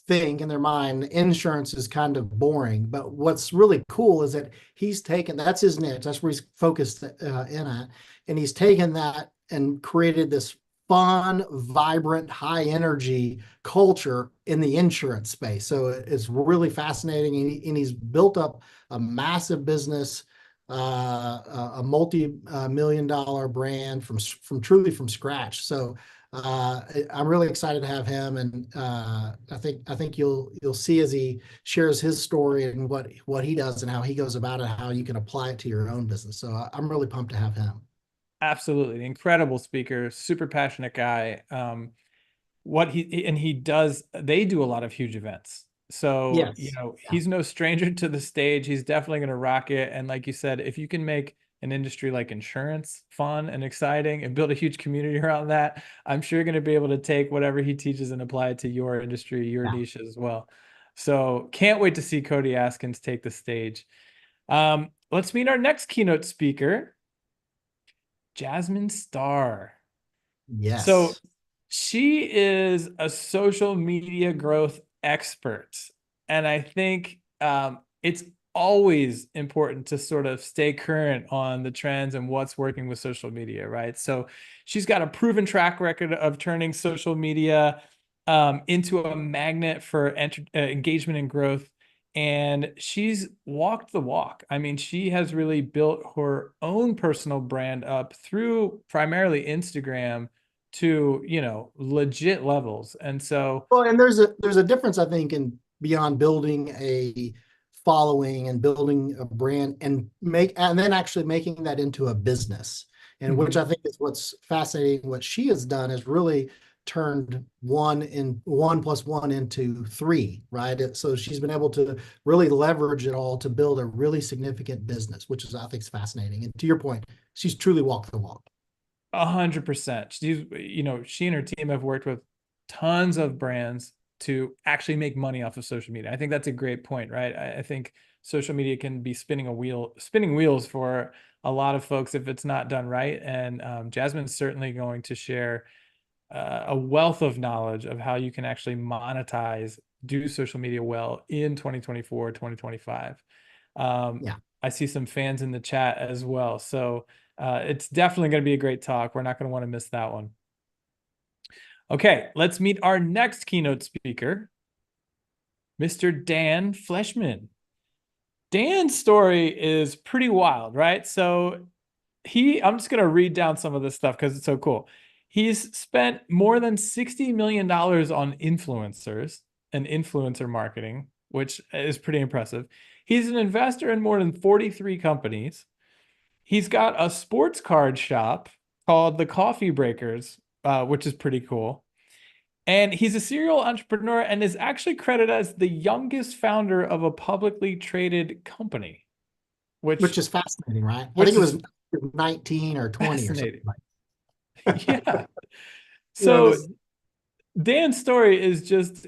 think in their mind insurance is kind of boring, but what's really cool is that he's taken, that's his niche, that's where he's focused in at, and he's taken that and created this fun, vibrant, high energy culture in the insurance space. So it's really fascinating, and he's built up a massive business, a multi-million dollar brand from truly from scratch. So I'm really excited to have him, and I think you'll see as he shares his story and what he does and how he goes about it, how you can apply it to your own business. So I'm really pumped to have him. Absolutely. Incredible speaker, super passionate guy. What he does, they do a lot of huge events. So, Yes. Yeah. he's no stranger to the stage. He's definitely going to rock it. And like you said, if you can make an industry like insurance fun and exciting and build a huge community around that, I'm sure you're going to be able to take whatever he teaches and apply it to your industry, your Yeah. niche as well. So can't wait to see Cody Askins take the stage. Let's meet our next keynote speaker, Jasmine Starr. So Yes. she is a social media growth expert. And I think it's always important to sort of stay current on the trends and what's working with social media, right? So she's got a proven track record of turning social media into a magnet for engagement and growth. And she's walked the walk. I mean, she has really built her own personal brand up through primarily Instagram to, legit levels. And so, Well, and there's a difference, I think, in beyond building a following and building a brand and then actually making that into a business. And which mhm, I think is what's fascinating. What she has done is really turned one plus one into three, right? So she's been able to really leverage it all to build a really significant business, which is I think is fascinating. And to your point, she's truly walked the walk. 100%. She and her team have worked with tons of brands to actually make money off of social media. I think that's a great point, right? I think social media can be spinning wheels for a lot of folks if it's not done right. And Jasmine's certainly going to share a wealth of knowledge of how you can actually monetize, do social media well in 2024, 2025. Yeah. I see some fans in the chat as well. So it's definitely going to be a great talk. We're not going to want to miss that one. Okay, let's meet our next keynote speaker, Mr. Dan Fleshman. Dan's story is pretty wild, right? So I'm just going to read down some of this stuff because it's so cool. He's spent more than $60 million on influencers and influencer marketing, which is pretty impressive. He's an investor in more than 43 companies. He's got a sports card shop called the Coffee Breakers, which is pretty cool. And he's a serial entrepreneur and is actually credited as the youngest founder of a publicly traded company, which Which is fascinating, right? I which think it is was 19 or 20 or something fascinating. like Yeah. you know, So this, Dan's story is just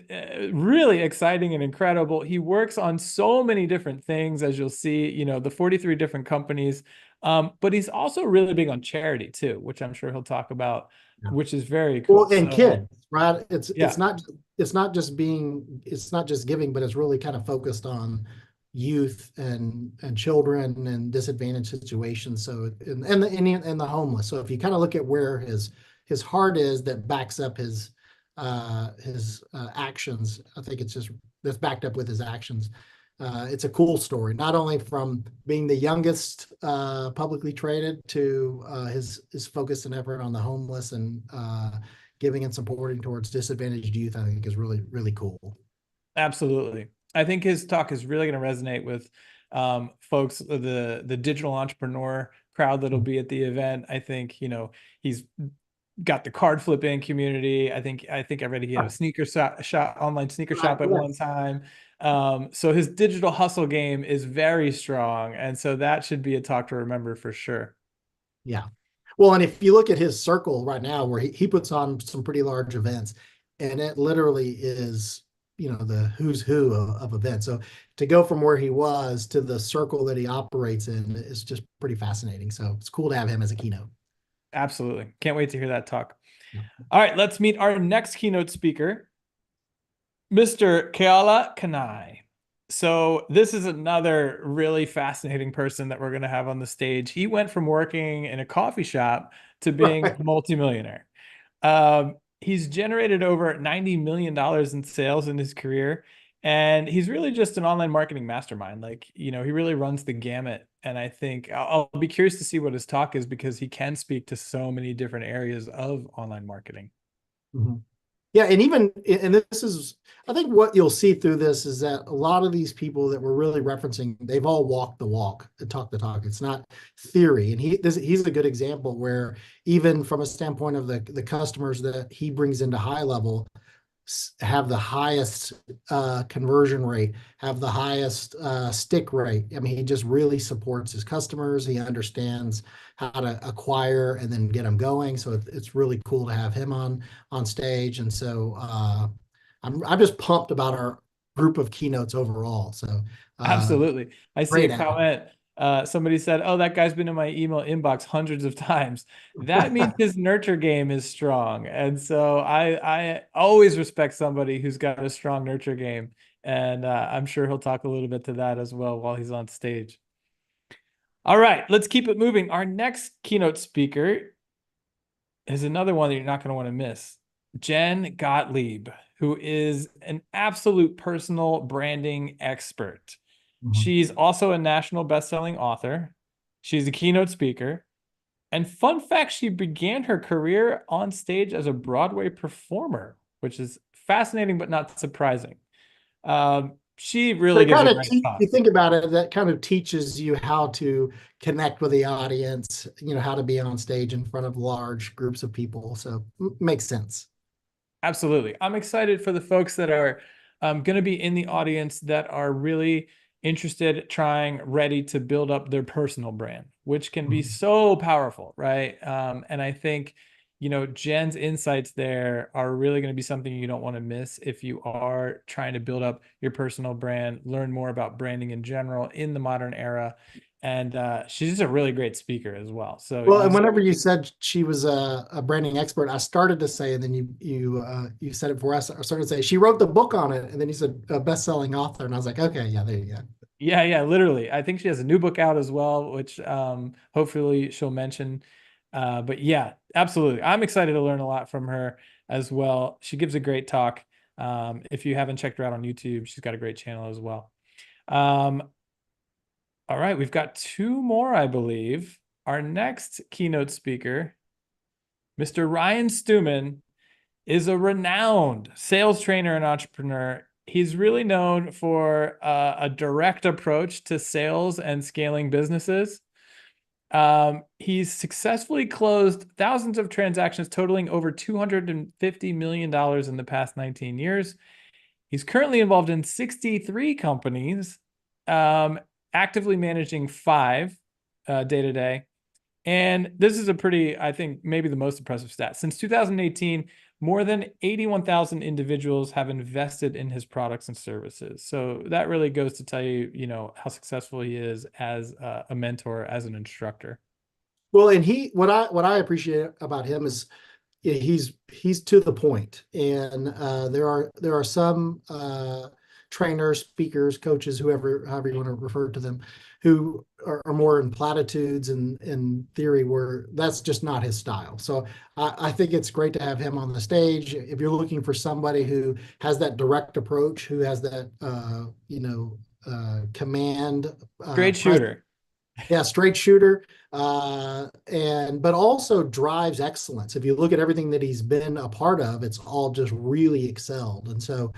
really exciting and incredible. He works on so many different things, as you'll see, the 43 different companies. But he's also really big on charity too, which I'm sure he'll talk about, yeah. which is very cool. Well, and So kids, right? It's yeah, it's not just giving, but it's really kind of focused on youth and children and disadvantaged situations. So and the homeless. So if you kind of look at where his heart is, that backs up his actions, I think it's just that's backed up with his actions. It's a cool story, not only from being the youngest publicly traded to his focus and effort on the homeless and giving and supporting towards disadvantaged youth. I think is really really cool. absolutely. I think his talk is really going to resonate with folks, the digital entrepreneur crowd that'll be at the event. I think, he's got the card flipping community. I think I read he had a sneaker shop, online sneaker Right. shop at one Yes. time. So his digital hustle game is very strong, and so that should be a talk to remember for sure. Yeah. Well, and if you look at his circle right now, where he puts on some pretty large events, and it literally is, the who's who of events. So to go from where he was to the circle that he operates in is just pretty fascinating. So it's cool to have him as a keynote. Absolutely. Can't wait to hear that talk. Yeah. All right, let's meet our next keynote speaker, Mr. Keala Kanai. So this is another really fascinating person that we're going to have on the stage. He went from working in a coffee shop to being a Right. multimillionaire. He's generated over $90 million in sales in his career. And he's really just an online marketing mastermind. Like, he really runs the gamut. And I think I'll be curious to see what his talk is because he can speak to so many different areas of online marketing. Mhm. Yeah, and this is, I think what you'll see through this is that a lot of these people that we're really referencing, they've all walked the walk and talked the talk. It's not theory, and he's a good example where even from a standpoint of the customers that he brings into HighLevel, have the highest conversion rate, have the highest stick rate. I mean, he just really supports his customers. He understands how to acquire and then get them going. So it's really cool to have him on stage. And so I'm just pumped about our group of keynotes overall. So Absolutely. I see a great. comment. Somebody said, "Oh, that guy's been in my email inbox hundreds of times." That means his nurture game is strong. And so I always respect somebody who's got a strong nurture game. And I'm sure he'll talk a little bit to that as well while he's on stage. All right, let's keep it moving. Our next keynote speaker is another one that you're not going to want to miss. Jen Gottlieb, who is an absolute personal branding expert. She's also a national best-selling author. She's a keynote speaker. And fun fact, she began her career on stage as a Broadway performer, which is fascinating but not surprising. She really gives a great talk. You think about it, that kind of teaches you how to connect with the audience, how to be on stage in front of large groups of people. So makes sense. Absolutely. I'm excited for the folks that are going to be in the audience that are really interested, trying, ready to build up their personal brand, which can be so powerful, right? And I think, Jen's insights there are really going to be something you don't want to miss if you are trying to build up your personal brand, learn more about branding in general in the modern era. And she's just a really great speaker as well. So Well, and whenever you said she was a branding expert, I started to say, and then you said it for us. I started to say she wrote the book on it, and then you said a best-selling author, and I was like, okay, yeah, there you go. Yeah, literally. I think she has a new book out as well, which hopefully she'll mention. But yeah, absolutely. I'm excited to learn a lot from her as well. She gives a great talk. If you haven't checked her out on YouTube, she's got a great channel as well. All right, we've got two more, I believe. Our next keynote speaker, Mr. Ryan Stuman, is a renowned sales trainer and entrepreneur. He's really known for a direct approach to sales and scaling businesses. He's successfully closed thousands of transactions totaling over $250 million in the past 19 years. He's currently involved in 63 companies, actively managing 5 day to day. And this is a pretty, I think, maybe the most impressive stat. Since 2018, more than 81,000 individuals have invested in his products and services. So that really goes to tell you, how successful he is as a mentor, as an instructor. Well, and what I appreciate about him is he's to the point, and there are some trainers, speakers, coaches, however you want to refer to them, who are more in platitudes and in theory, where that's just not his style. So I think it's great to have him on the stage. If you're looking for somebody who has that direct approach, who has that command, Great shooter. yeah, straight shooter, but also drives excellence. If you look at everything that he's been a part of, it's all just really excelled. And so,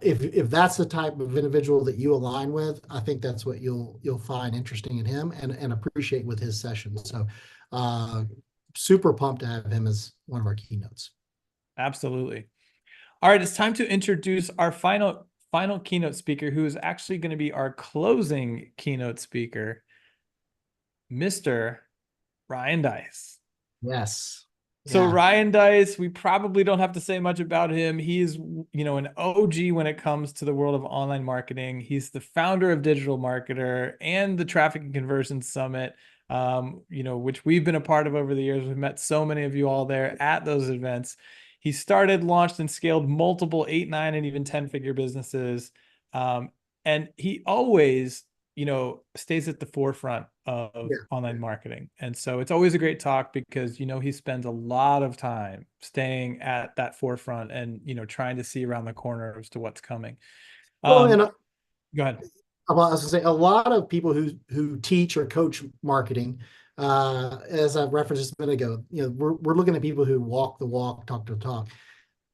if that's the type of individual that you align with, I think that's what you'll find interesting in him and appreciate with his sessions. So, super pumped to have him as one of our keynotes. Absolutely. All right, it's time to introduce our final keynote speaker, who is actually going to be our closing keynote speaker, Mr. Ryan Deiss. Yes. So Yeah. Ryan Dice, we probably don't have to say much about him. He's, an OG when it comes to the world of online marketing. He's the founder of Digital Marketer and the Traffic and Conversion Summit, which we've been a part of over the years. We've met so many of you all there at those events. He started, launched, and scaled multiple 8, 9, and even 10-figure businesses. And he always stays at the forefront of Yeah. online marketing. And so it's always a great talk because, he spends a lot of time staying at that forefront and, trying to see around the corner as to what's coming. Well, and Go ahead. I was gonna say a lot of people who teach or coach marketing, as I referenced just a minute ago, we're looking at people who walk the walk, talk the talk.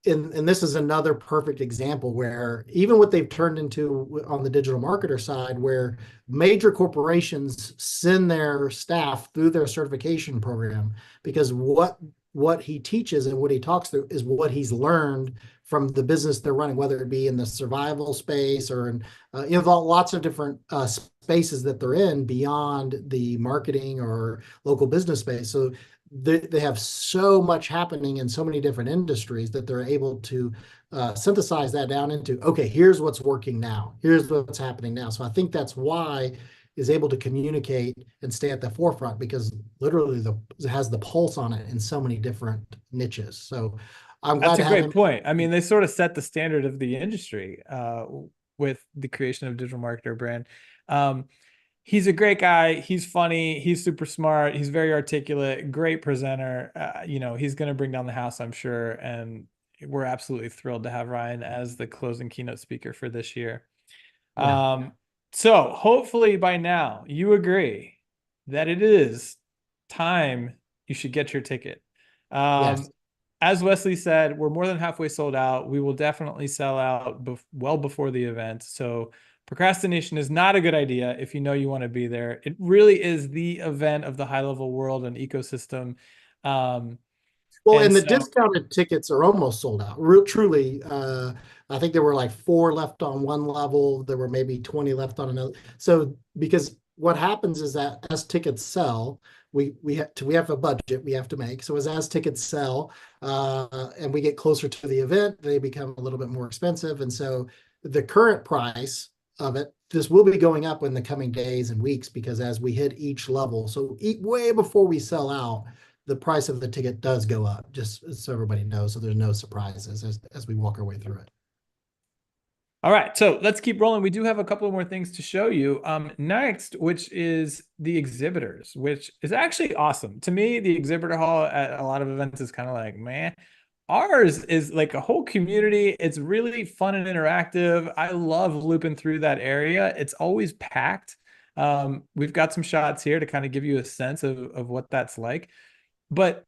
And this is another perfect example where even what they've turned into on the digital marketer side, where major corporations send their staff through their certification program because what he teaches and what he talks through is what he's learned from the business they're running, whether it be in the survival space or in lots of different spaces that they're in beyond the marketing or local business space. So they have so much happening in so many different industries that they're able to synthesize that down into, okay, here's what's working now. Here's what's happening now. So I think that's why is able to communicate and stay at the forefront because literally it has the pulse on it in so many different niches. So I'm glad That's a to have great him. point. I mean, they sort of set the standard of the industry with the creation of Digital Marketer brand. He's a great guy. He's funny. He's super smart. He's very articulate, great presenter. He's going to bring down the house, I'm sure. And we're absolutely thrilled to have Ryan as the closing keynote speaker for this year. Yeah. So hopefully by now you agree that it is time you should get your ticket. Yes. As Wesley said, we're more than halfway sold out. We will definitely sell out well before the event. So procrastination is not a good idea if you know you want to be there. It really is the event of the high level world and ecosystem. Well, And and the so discounted tickets are almost sold out. Real truly, I think there were like 4 left on one level. There were maybe 20 left on another. So because what happens is that as tickets sell, we have a budget we have to make. So as tickets sell, and we get closer to the event, they become a little bit more expensive. And so the current price of it, this will be going up in the coming days and weeks because as we hit each level, so way before we sell out the price of the ticket does go up, just so everybody knows. So there's no surprises as we walk our way through it. all right, so let's keep rolling. We do have a couple more things to show you. Next, which is the exhibitors, which is actually awesome. To me, the exhibitor hall at a lot of events is kind of like, man, ours is like a whole community. It's really fun and interactive. I love looping through that area. It's always packed. We've got some shots here to kind of give you a sense of what that's like. But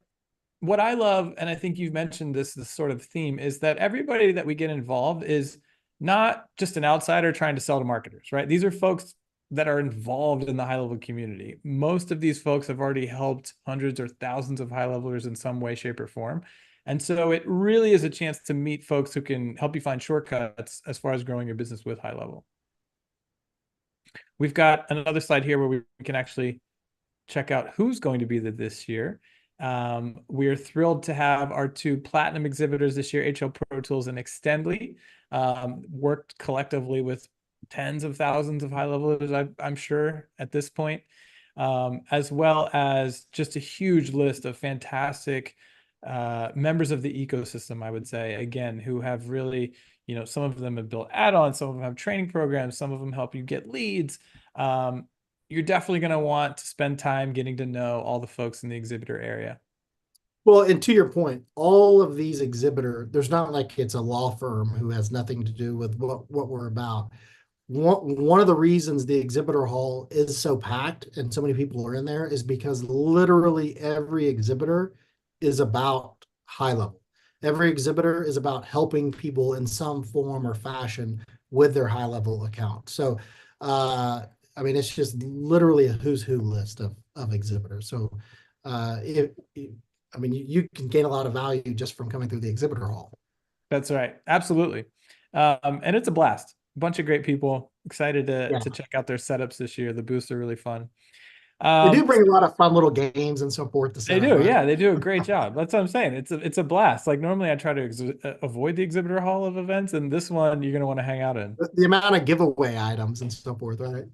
what I love, and I think you've mentioned this sort of theme, is that everybody that we get involved is not just an outsider trying to sell to marketers, right? These are folks that are involved in the high level community. Most of these folks have already helped hundreds or thousands of high levelers in some way, shape, or form. And so it really is a chance to meet folks who can help you find shortcuts as far as growing your business with high level. We've got another slide here where we can actually check out who's going to be there this year. We are thrilled to have our 2 platinum exhibitors this year, HL Pro Tools and Extendly, worked collectively with tens of thousands of high levelers, I'm sure, at this point, as well as just a huge list of fantastic members of the ecosystem, I would say, again, who have really, some of them have built add-ons, some of them have training programs, some of them help you get leads. You're definitely going to want to spend time getting to know all the folks in the exhibitor area. Well, and to your point, all of these there's not like it's a law firm who has nothing to do with what we're about. One of the reasons the exhibitor hall is so packed and so many people are in there is because literally every exhibitor is about high level. Every exhibitor is about helping people in some form or fashion with their high level account. So, I mean, it's just literally a who's who list of exhibitors. So, I mean, you can gain a lot of value just from coming through the exhibitor hall. That's right. Absolutely. And it's a blast. A bunch of great people. Excited Yeah. to check out their setups this year. The booths are really fun. They do Um, bring a lot of fun little games and so forth to they set up, do, right? yeah, they do a great job. That's what I'm saying. It's a blast. Like normally I try to avoid the exhibitor hall of events, and this one you're gonna want to hang out in. The amount of giveaway items and so forth, right?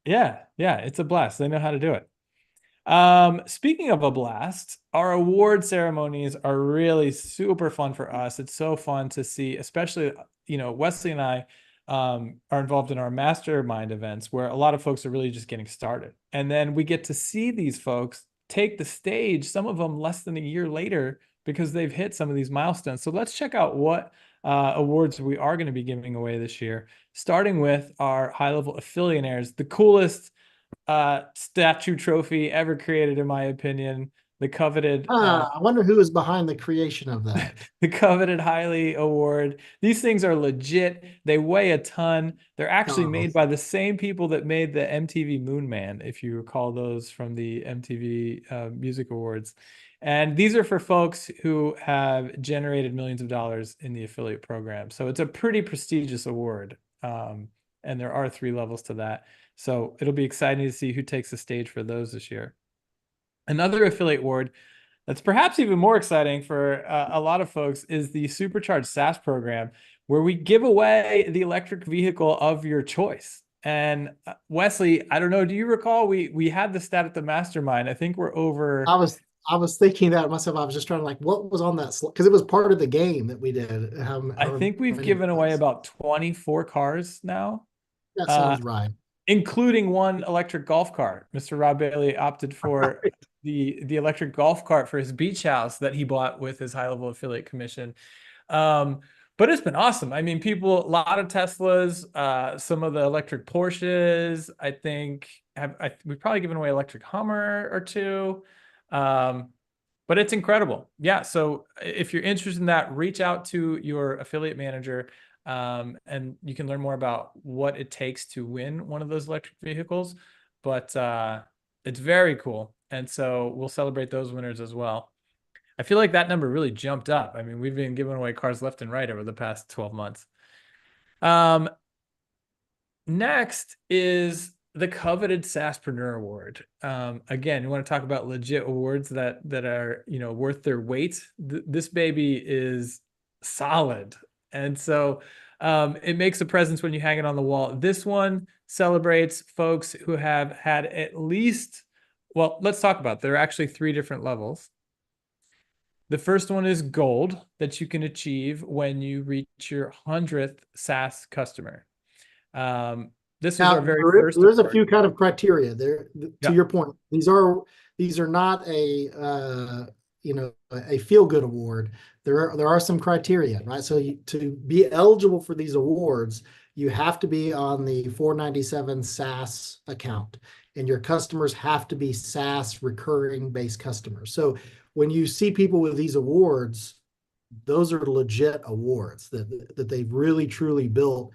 Yeah, yeah, it's a blast. They know how to do it. Speaking of a blast, our award ceremonies are really super fun for us. It's so fun to see, especially, Wesley and I are involved in our mastermind events where a lot of folks are really just getting started. And then we get to see these folks take the stage, some of them less than a year later, because they've hit some of these milestones. So let's check out what awards we are going to be giving away this year, starting with our high-level affiliates, the coolest statue trophy ever created, in my opinion. The coveted I wonder who is behind the creation of that. the coveted Highly Award. These things are legit. They weigh a ton. They're actually Oh, made by the same people that made the MTV Moon Man, if you recall those from the MTV Music Awards. And these are for folks who have generated millions of dollars in the affiliate program. So it's a pretty prestigious award. And there are 3 levels to that. So it'll be exciting to see who takes the stage for those this year. Another affiliate award that's perhaps even more exciting for a lot of folks is the Supercharged SaaS program, where we give away the electric vehicle of your choice. And Wesley, I don't know, do you recall we had the stat at the mastermind? I think we're over. I was thinking that myself. I was just trying to like, what was on that? Because it was part of the game that we did. I However think we've many it given away was. about 24 cars now. That Uh, sounds right. including one electric golf cart. Mr. Rob Bailey opted for the electric golf cart for his beach house that he bought with his high-level affiliate commission. Um, but it's been awesome. I mean, a lot of Teslas, some of the electric Porsches, I think we've probably given away electric Hummer or two. Um, but it's incredible. Yeah. So if you're interested in that, reach out to your affiliate manager, and you can learn more about what it takes to win one of those electric vehicles. But it's very cool. And so we'll celebrate those winners as well. I feel like that number really jumped up. I mean, we've been giving away cars left and right over the past 12 months. Um, Next is the coveted SaaSpreneur Award. Again, you want to talk about legit awards that are worth their weight. This baby is solid, and so it makes a presence when you hang it on the wall. This one celebrates folks who have had at least. Well, let's talk about. There are actually 3 different levels. The first one is gold, that you can achieve when you reach your 100th SaaS customer. This was our Now, very first there is a award. few kind of criteria there. To Yeah. your point, these are not a a feel good award. There are some criteria, right? So to be eligible for these awards, you have to be on the 497 SaaS account, and your customers have to be SaaS recurring based customers. So when you see people with these awards, those are legit awards that they've really truly built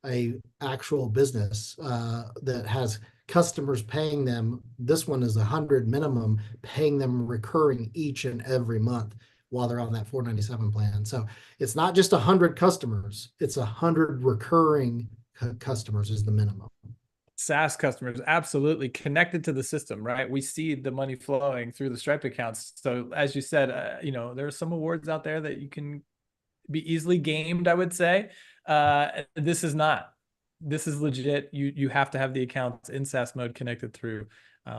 a actual business that has customers paying them. This one is 100 minimum, paying them recurring each and every month while they're on that 497 plan. So it's not just 100 customers, it's 100 recurring customers is the minimum. SaaS customers absolutely connected to the system, right? We see the money flowing through the Stripe accounts. So as you said, there are some awards out there that you can be easily gamed, I would say. This is not. This is legit. You have to have the accounts in SaaS mode connected through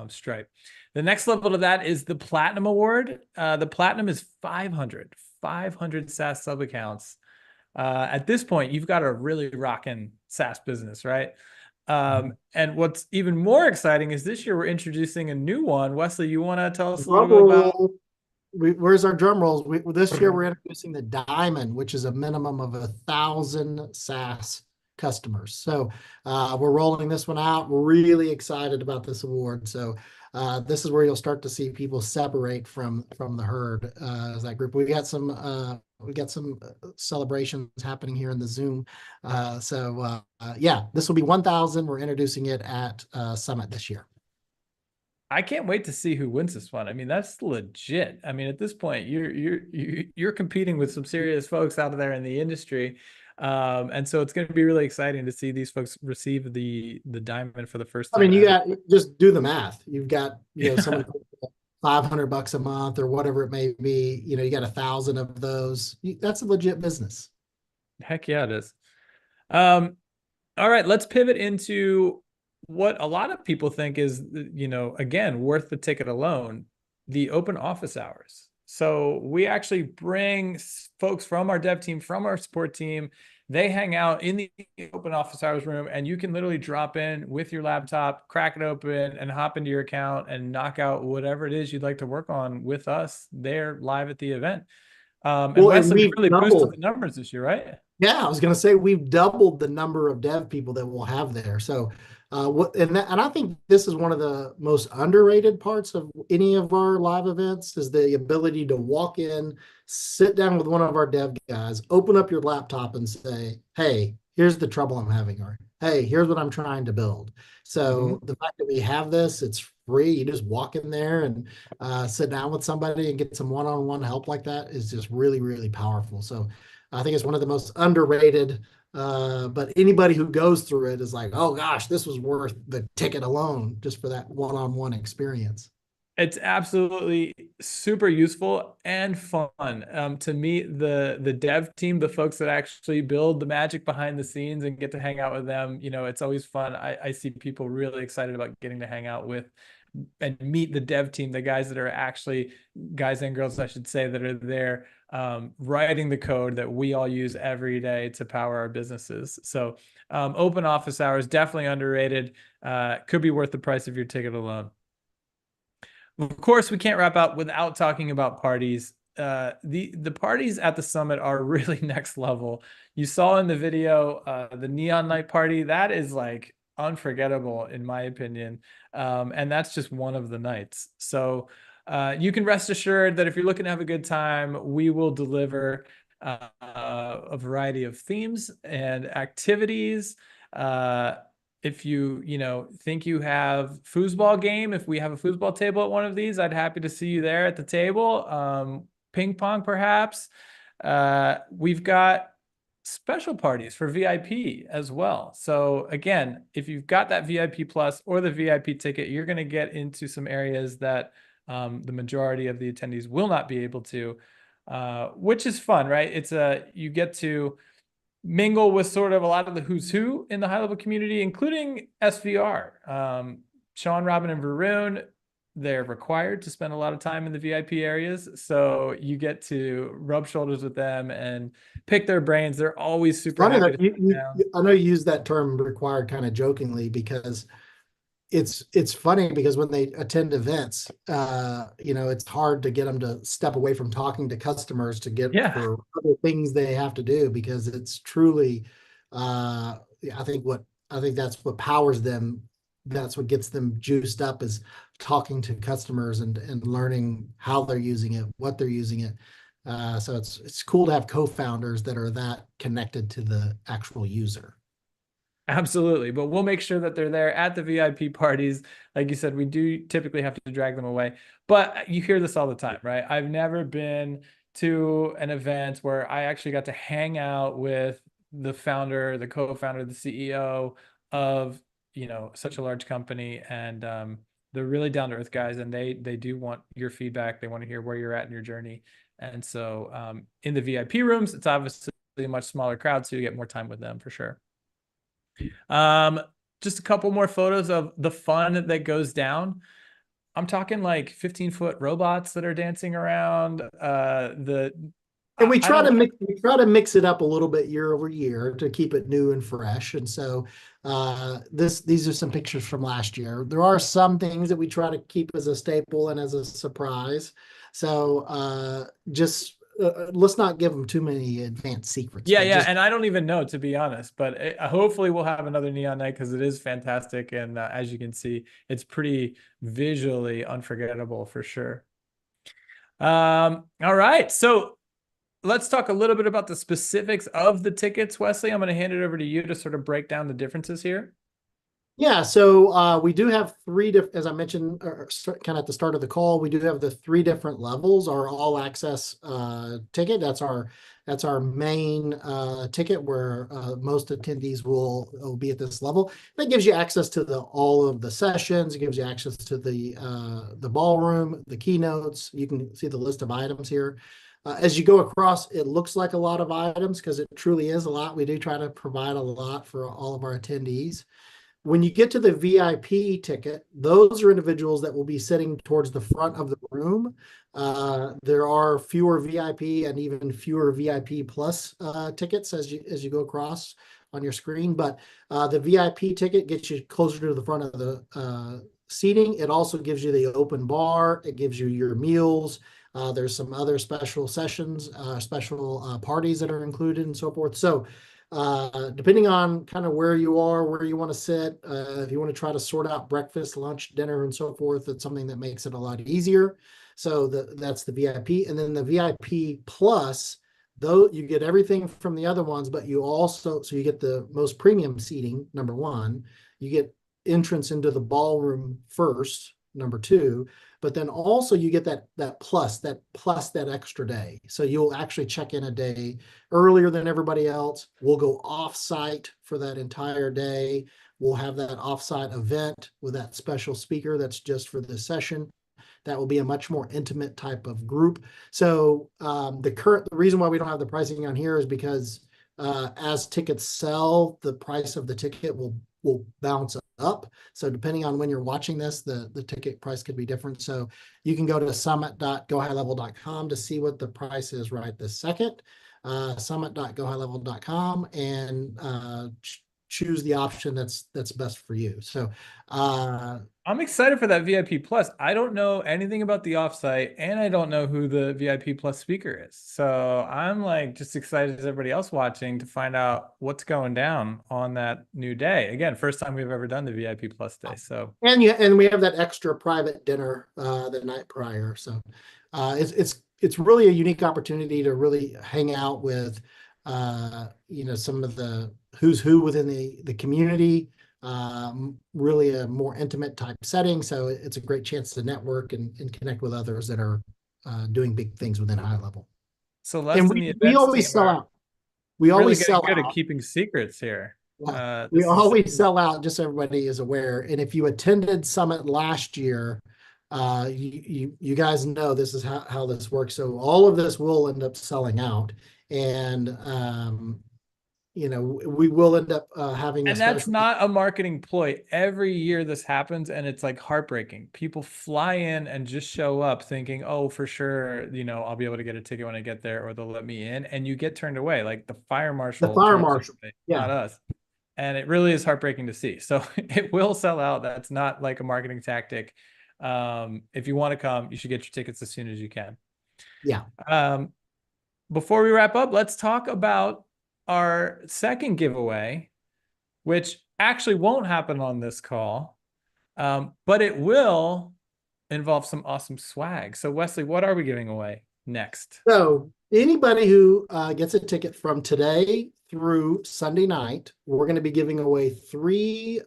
Stripe. The next level to that is the Platinum Award. The Platinum is 500 SaaS sub accounts. At this point, you've got a really rocking SaaS business, right? And what's even more exciting is this year we're introducing a new one. Wesley, you want to tell us a little bit about? Where's our drum rolls? This year we're introducing the Diamond, which is a minimum of 1,000 SaaS customers. So we're rolling this one out. We're really excited about this award. So this is where you'll start to see people separate from the herd as that group. We got some celebrations happening here in the Zoom. Yeah, this will be 1,000. We're introducing it at Summit this year. I can't wait to see who wins this one. I mean, that's legit. I mean, at this point, you're competing with some serious folks out there in the industry. And so it's going to be really exciting to see these folks receive the diamond for the first I time mean, you ever. got just do the math. You've got, Yeah. someone $500 a month or whatever it may be. You got 1,000 of those. That's a legit business. Heck yeah, it is. All right, let's pivot into what a lot of people think is, again, worth the ticket alone, the open office hours. So we actually bring folks from our dev team, from our support team. They hang out in the open office hours room, and you can literally drop in with your laptop, crack it open, and hop into your account and knock out whatever it is you'd like to work on with us there live at the event. And Well, and Wesley, we we've really boosted doubled. the numbers this year, right? Yeah, I was going to say we've doubled the number of dev people that we'll have there. So, and I think this is one of the most underrated parts of any of our live events is the ability to walk in, sit down with one of our dev guys, open up your laptop and say, "Hey, here's the trouble I'm having," or "Hey, here's what I'm trying to build." So the fact that we have this, it's free. You just walk in there and sit down with somebody and get some one-on-one help like that is just really, really powerful. So I think it's one of the most underrated. But anybody who goes through it is like, oh gosh, this was worth the ticket alone just for that one-on-one experience. It's absolutely super useful and fun to meet the dev team, the folks that actually build the magic behind the scenes and get to hang out with them. It's always fun. I see people really excited about getting to hang out with and meet the dev team, the guys that are actually guys and girls, I should say, that are there writing the code that we all use every day to power our businesses. So open office hours, definitely underrated. Could be worth the price of your ticket alone. Of course, we can't wrap up without talking about parties. The parties at the summit are really next level. You saw in the video the neon night party. That is like unforgettable in my opinion, and that's just one of the nights. So you can rest assured that if you're looking to have a good time, we will deliver a variety of themes and activities. If you think you have foosball game, if we have a foosball table at one of these, I'd happy to see you there at the table. Ping pong perhaps. We've got special parties for VIP as well. So again, if you've got that VIP plus or the VIP ticket, you're going to get into some areas that the majority of the attendees will not be able to, which is fun, right? You get to mingle with sort of a lot of the who's who in the high level community, including SVR. Sean, Robin, and Varun, they're required to spend a lot of time in the VIP areas. So you get to rub shoulders with them and pick their brains. They're always super Funny happy that to sit down. I know you use that term required kind of jokingly because it's funny because when they attend events, it's hard to get them to step away from talking to customers to get Yeah. for other things they have to do because it's truly, I think that's what powers them. That's what gets them juiced up is talking to customers and learning how they're using it, what they're using it. So it's cool to have co-founders that are that connected to the actual user. Absolutely. But we'll make sure that they're there at the VIP parties. Like you said, we do typically have to drag them away. But you hear this all the time, right? I've never been to an event where I actually got to hang out with the founder, the co-founder, the CEO of, such a large company. And they're really down to earth guys. And they do want your feedback. They want to hear where you're at in your journey. And so in the VIP rooms, it's obviously a much smaller crowd. So you get more time with them for sure. Just a couple more photos of the fun that goes down. I'm talking like 15-foot robots that are dancing around. And we try to mix it up a little bit year over year to keep it new and fresh. And so these are some pictures from last year. There are some things that we try to keep as a staple and as a surprise. So just let's not give them too many advanced secrets. Yeah, and I don't even know, to be honest, but hopefully we'll have another neon night because it is fantastic. And as you can see, it's pretty visually unforgettable for sure. All right, so let's talk a little bit about the specifics of the tickets. Wesley, I'm going to hand it over to you to sort of break down the differences here. Yeah, so we do have three different, as I mentioned, kind of at the start of the call, we do have the three different levels. Our all access ticket. That's our main ticket where most attendees will be at this level. That gives you access to all of the sessions. It gives you access to the ballroom, the keynotes. You can see the list of items here. As you go across, it looks like a lot of items because it truly is a lot. We do try to provide a lot for all of our attendees. When you get to the VIP ticket, those are individuals that will be sitting towards the front of the room. There are fewer VIP and even fewer VIP plus tickets as you go across on your screen, but the VIP ticket gets you closer to the front of the seating. It also gives you the open bar. It gives you your meals. There's some other special sessions, special parties that are included and so forth. So depending on kind of where you are, where you want to sit, if you want to try to sort out breakfast, lunch, dinner, and so forth, it's something that makes it a lot easier. So that's the VIP. And then the VIP plus, though you get everything from the other ones, but you also, so you get the most premium seating, number one, you get entrance into the ballroom first, number two, but then also you get that plus that extra day. So you'll actually check in a day earlier than everybody else. We'll go off-site for that entire day. We'll have that off-site event with that special speaker that's just for this session. That will be a much more intimate type of group. So the reason why we don't have the pricing on here is because as tickets sell, the price of the ticket will bounce up. So depending on when you're watching this, the ticket price could be different. So you can go to summit.gohighlevel.com to see what the price is right this second. Summit.gohighlevel.com and choose the option that's best for you. So I'm excited for that VIP plus. I don't know anything about the offsite, and I don't know who the VIP plus speaker is. So I'm like just excited as everybody else watching to find out what's going down on that new day. Again, first time we've ever done the VIP plus day. So and we have that extra private dinner the night prior. So it's really a unique opportunity to really hang out with some of the who's who within the community. Really a more intimate type setting. So it's a great chance to network and connect with others that are doing big things within HighLevel. so And Les and the we events always team sell are out. We really always getting sell good at out. keeping secrets here. Yeah. We This is always sell out, just so everybody is aware. And if you attended Summit last year, you guys know this is how this works. So all of this will end up selling out. And we will end up having a And that's special. not a marketing ploy. Every year this happens and it's like heartbreaking. People fly in and just show up thinking, oh, for sure, I'll be able to get a ticket when I get there or they'll let me in. And you get turned away. Like the fire The marshal fire turns you marshal. away, Yeah. not us. And it really is heartbreaking to see. So it will sell out. That's not like a marketing tactic. If you want to come, you should get your tickets as soon as you can. Yeah. Before we wrap up, let's talk about our second giveaway, which actually won't happen on this call, but it will involve some awesome swag. So Wesley, what are we giving away next? So anybody who gets a ticket from today through Sunday night, we're going to be giving away 3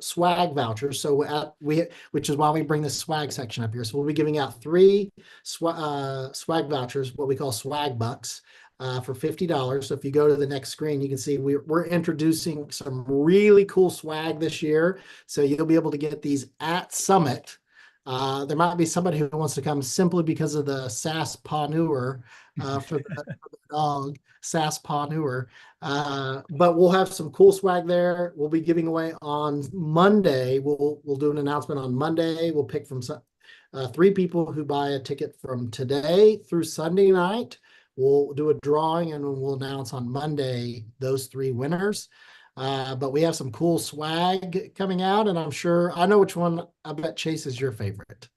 swag vouchers. So which is why we bring this swag section up here. So we'll be giving out 3 swag vouchers, what we call swag bucks, for $50. So if you go to the next screen, you can see we're introducing some really cool swag this year. So you'll be able to get these at Summit. There might be somebody who wants to come simply because of the Sasspawnewer for the dog, Sasspawnewer. But we'll have some cool swag there. We'll be giving away on Monday. We'll do an announcement on Monday. We'll pick from 3 people who buy a ticket from today through Sunday night. We'll do a drawing and we'll announce on Monday those 3 winners. But we have some cool swag coming out, and I know which one. I bet Chase is your favorite.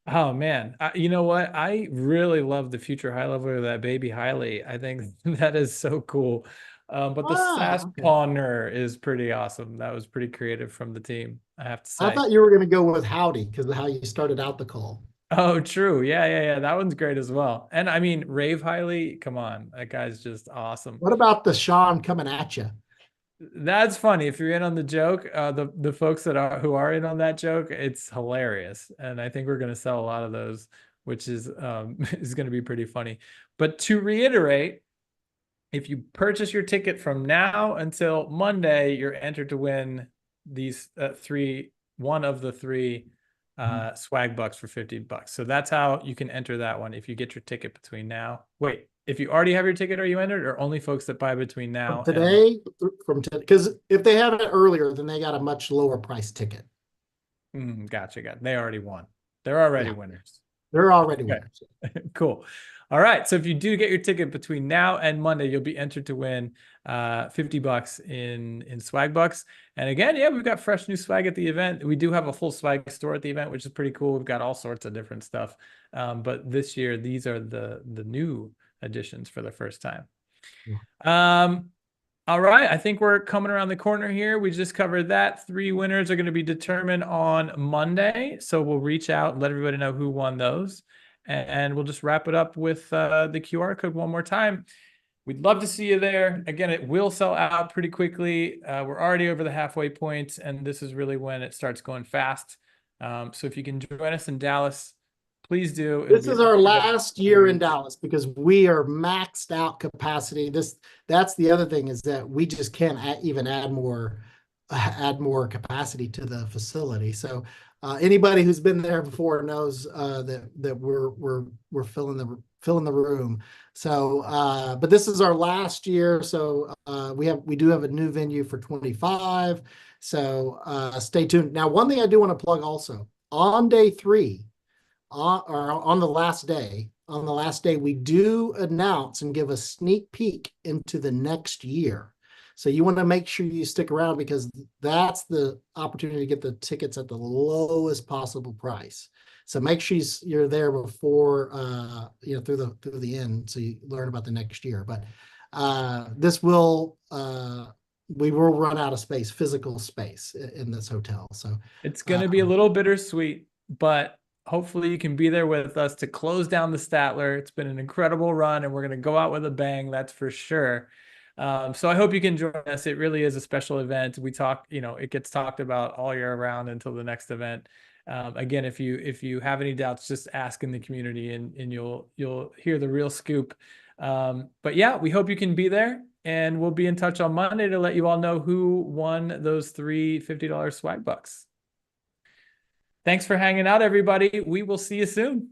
Oh man, you know what? I really love the future high level of that baby Hiley. I think that is so cool. But the SAS Okay. Pawner is pretty awesome. That was pretty creative from the team, I have to say. I thought you were going to go with Howdy because of how you started out the call. Oh, true. Yeah. That one's great as well. And I mean, Rave Hiley, come on, that guy's just awesome. What about the Sean coming at you? That's funny. If you're in on the joke, the folks who are in on that joke, it's hilarious, and I think we're going to sell a lot of those, which is is going to be pretty funny. But to reiterate, if you purchase your ticket from now until Monday, you're entered to win these one of the three swag bucks for $50. So that's how you can enter that one if you get your ticket between now. Wait, if you already have your ticket, are you entered, or only folks that buy between now From and today, from today, because if they had it earlier, then they got a much lower price ticket. Gotcha. They already won. They're already Yeah. winners. They're already Okay. winners. Cool. All right. So if you do get your ticket between now and Monday, you'll be entered to win $50 in swag bucks. And again, yeah, we've got fresh new swag at the event. We do have a full swag store at the event, which is pretty cool. We've got all sorts of different stuff. But this year, these are the new additions for the first time. All right, I think we're coming around the corner here. We just covered that. 3 winners are going to be determined on Monday. So we'll reach out and let everybody know who won those. And we'll just wrap it up with the QR code one more time. We'd love to see you there. Again, it will sell out pretty quickly. We're already over the halfway point, and this is really when it starts going fast. So if you can join us in Dallas, please do. This is our last year in Dallas because we are maxed out capacity. That's the other thing, is that we just can't even add more capacity to the facility. So anybody who's been there before knows that we're filling the room. So but this is our last year. So we do have a new venue for 25. So stay tuned. Now, one thing I do want to plug also, on day 3, on the last day, we do announce and give a sneak peek into the next year. So you want to make sure you stick around, because that's the opportunity to get the tickets at the lowest possible price. So make sure you're there before through the end, so you learn about the next year. But we will run out of space, physical space, in this hotel. So it's going to be a little bittersweet, but hopefully you can be there with us to close down the Statler. It's been an incredible run, and we're going to go out with a bang. That's for sure. So I hope you can join us. It really is a special event. We talk, it gets talked about all year round until the next event. Again, if you have any doubts, just ask in the community, and you'll hear the real scoop. But yeah, we hope you can be there, and we'll be in touch on Monday to let you all know who won those 3 $50 swag bucks. Thanks for hanging out, everybody. We will see you soon.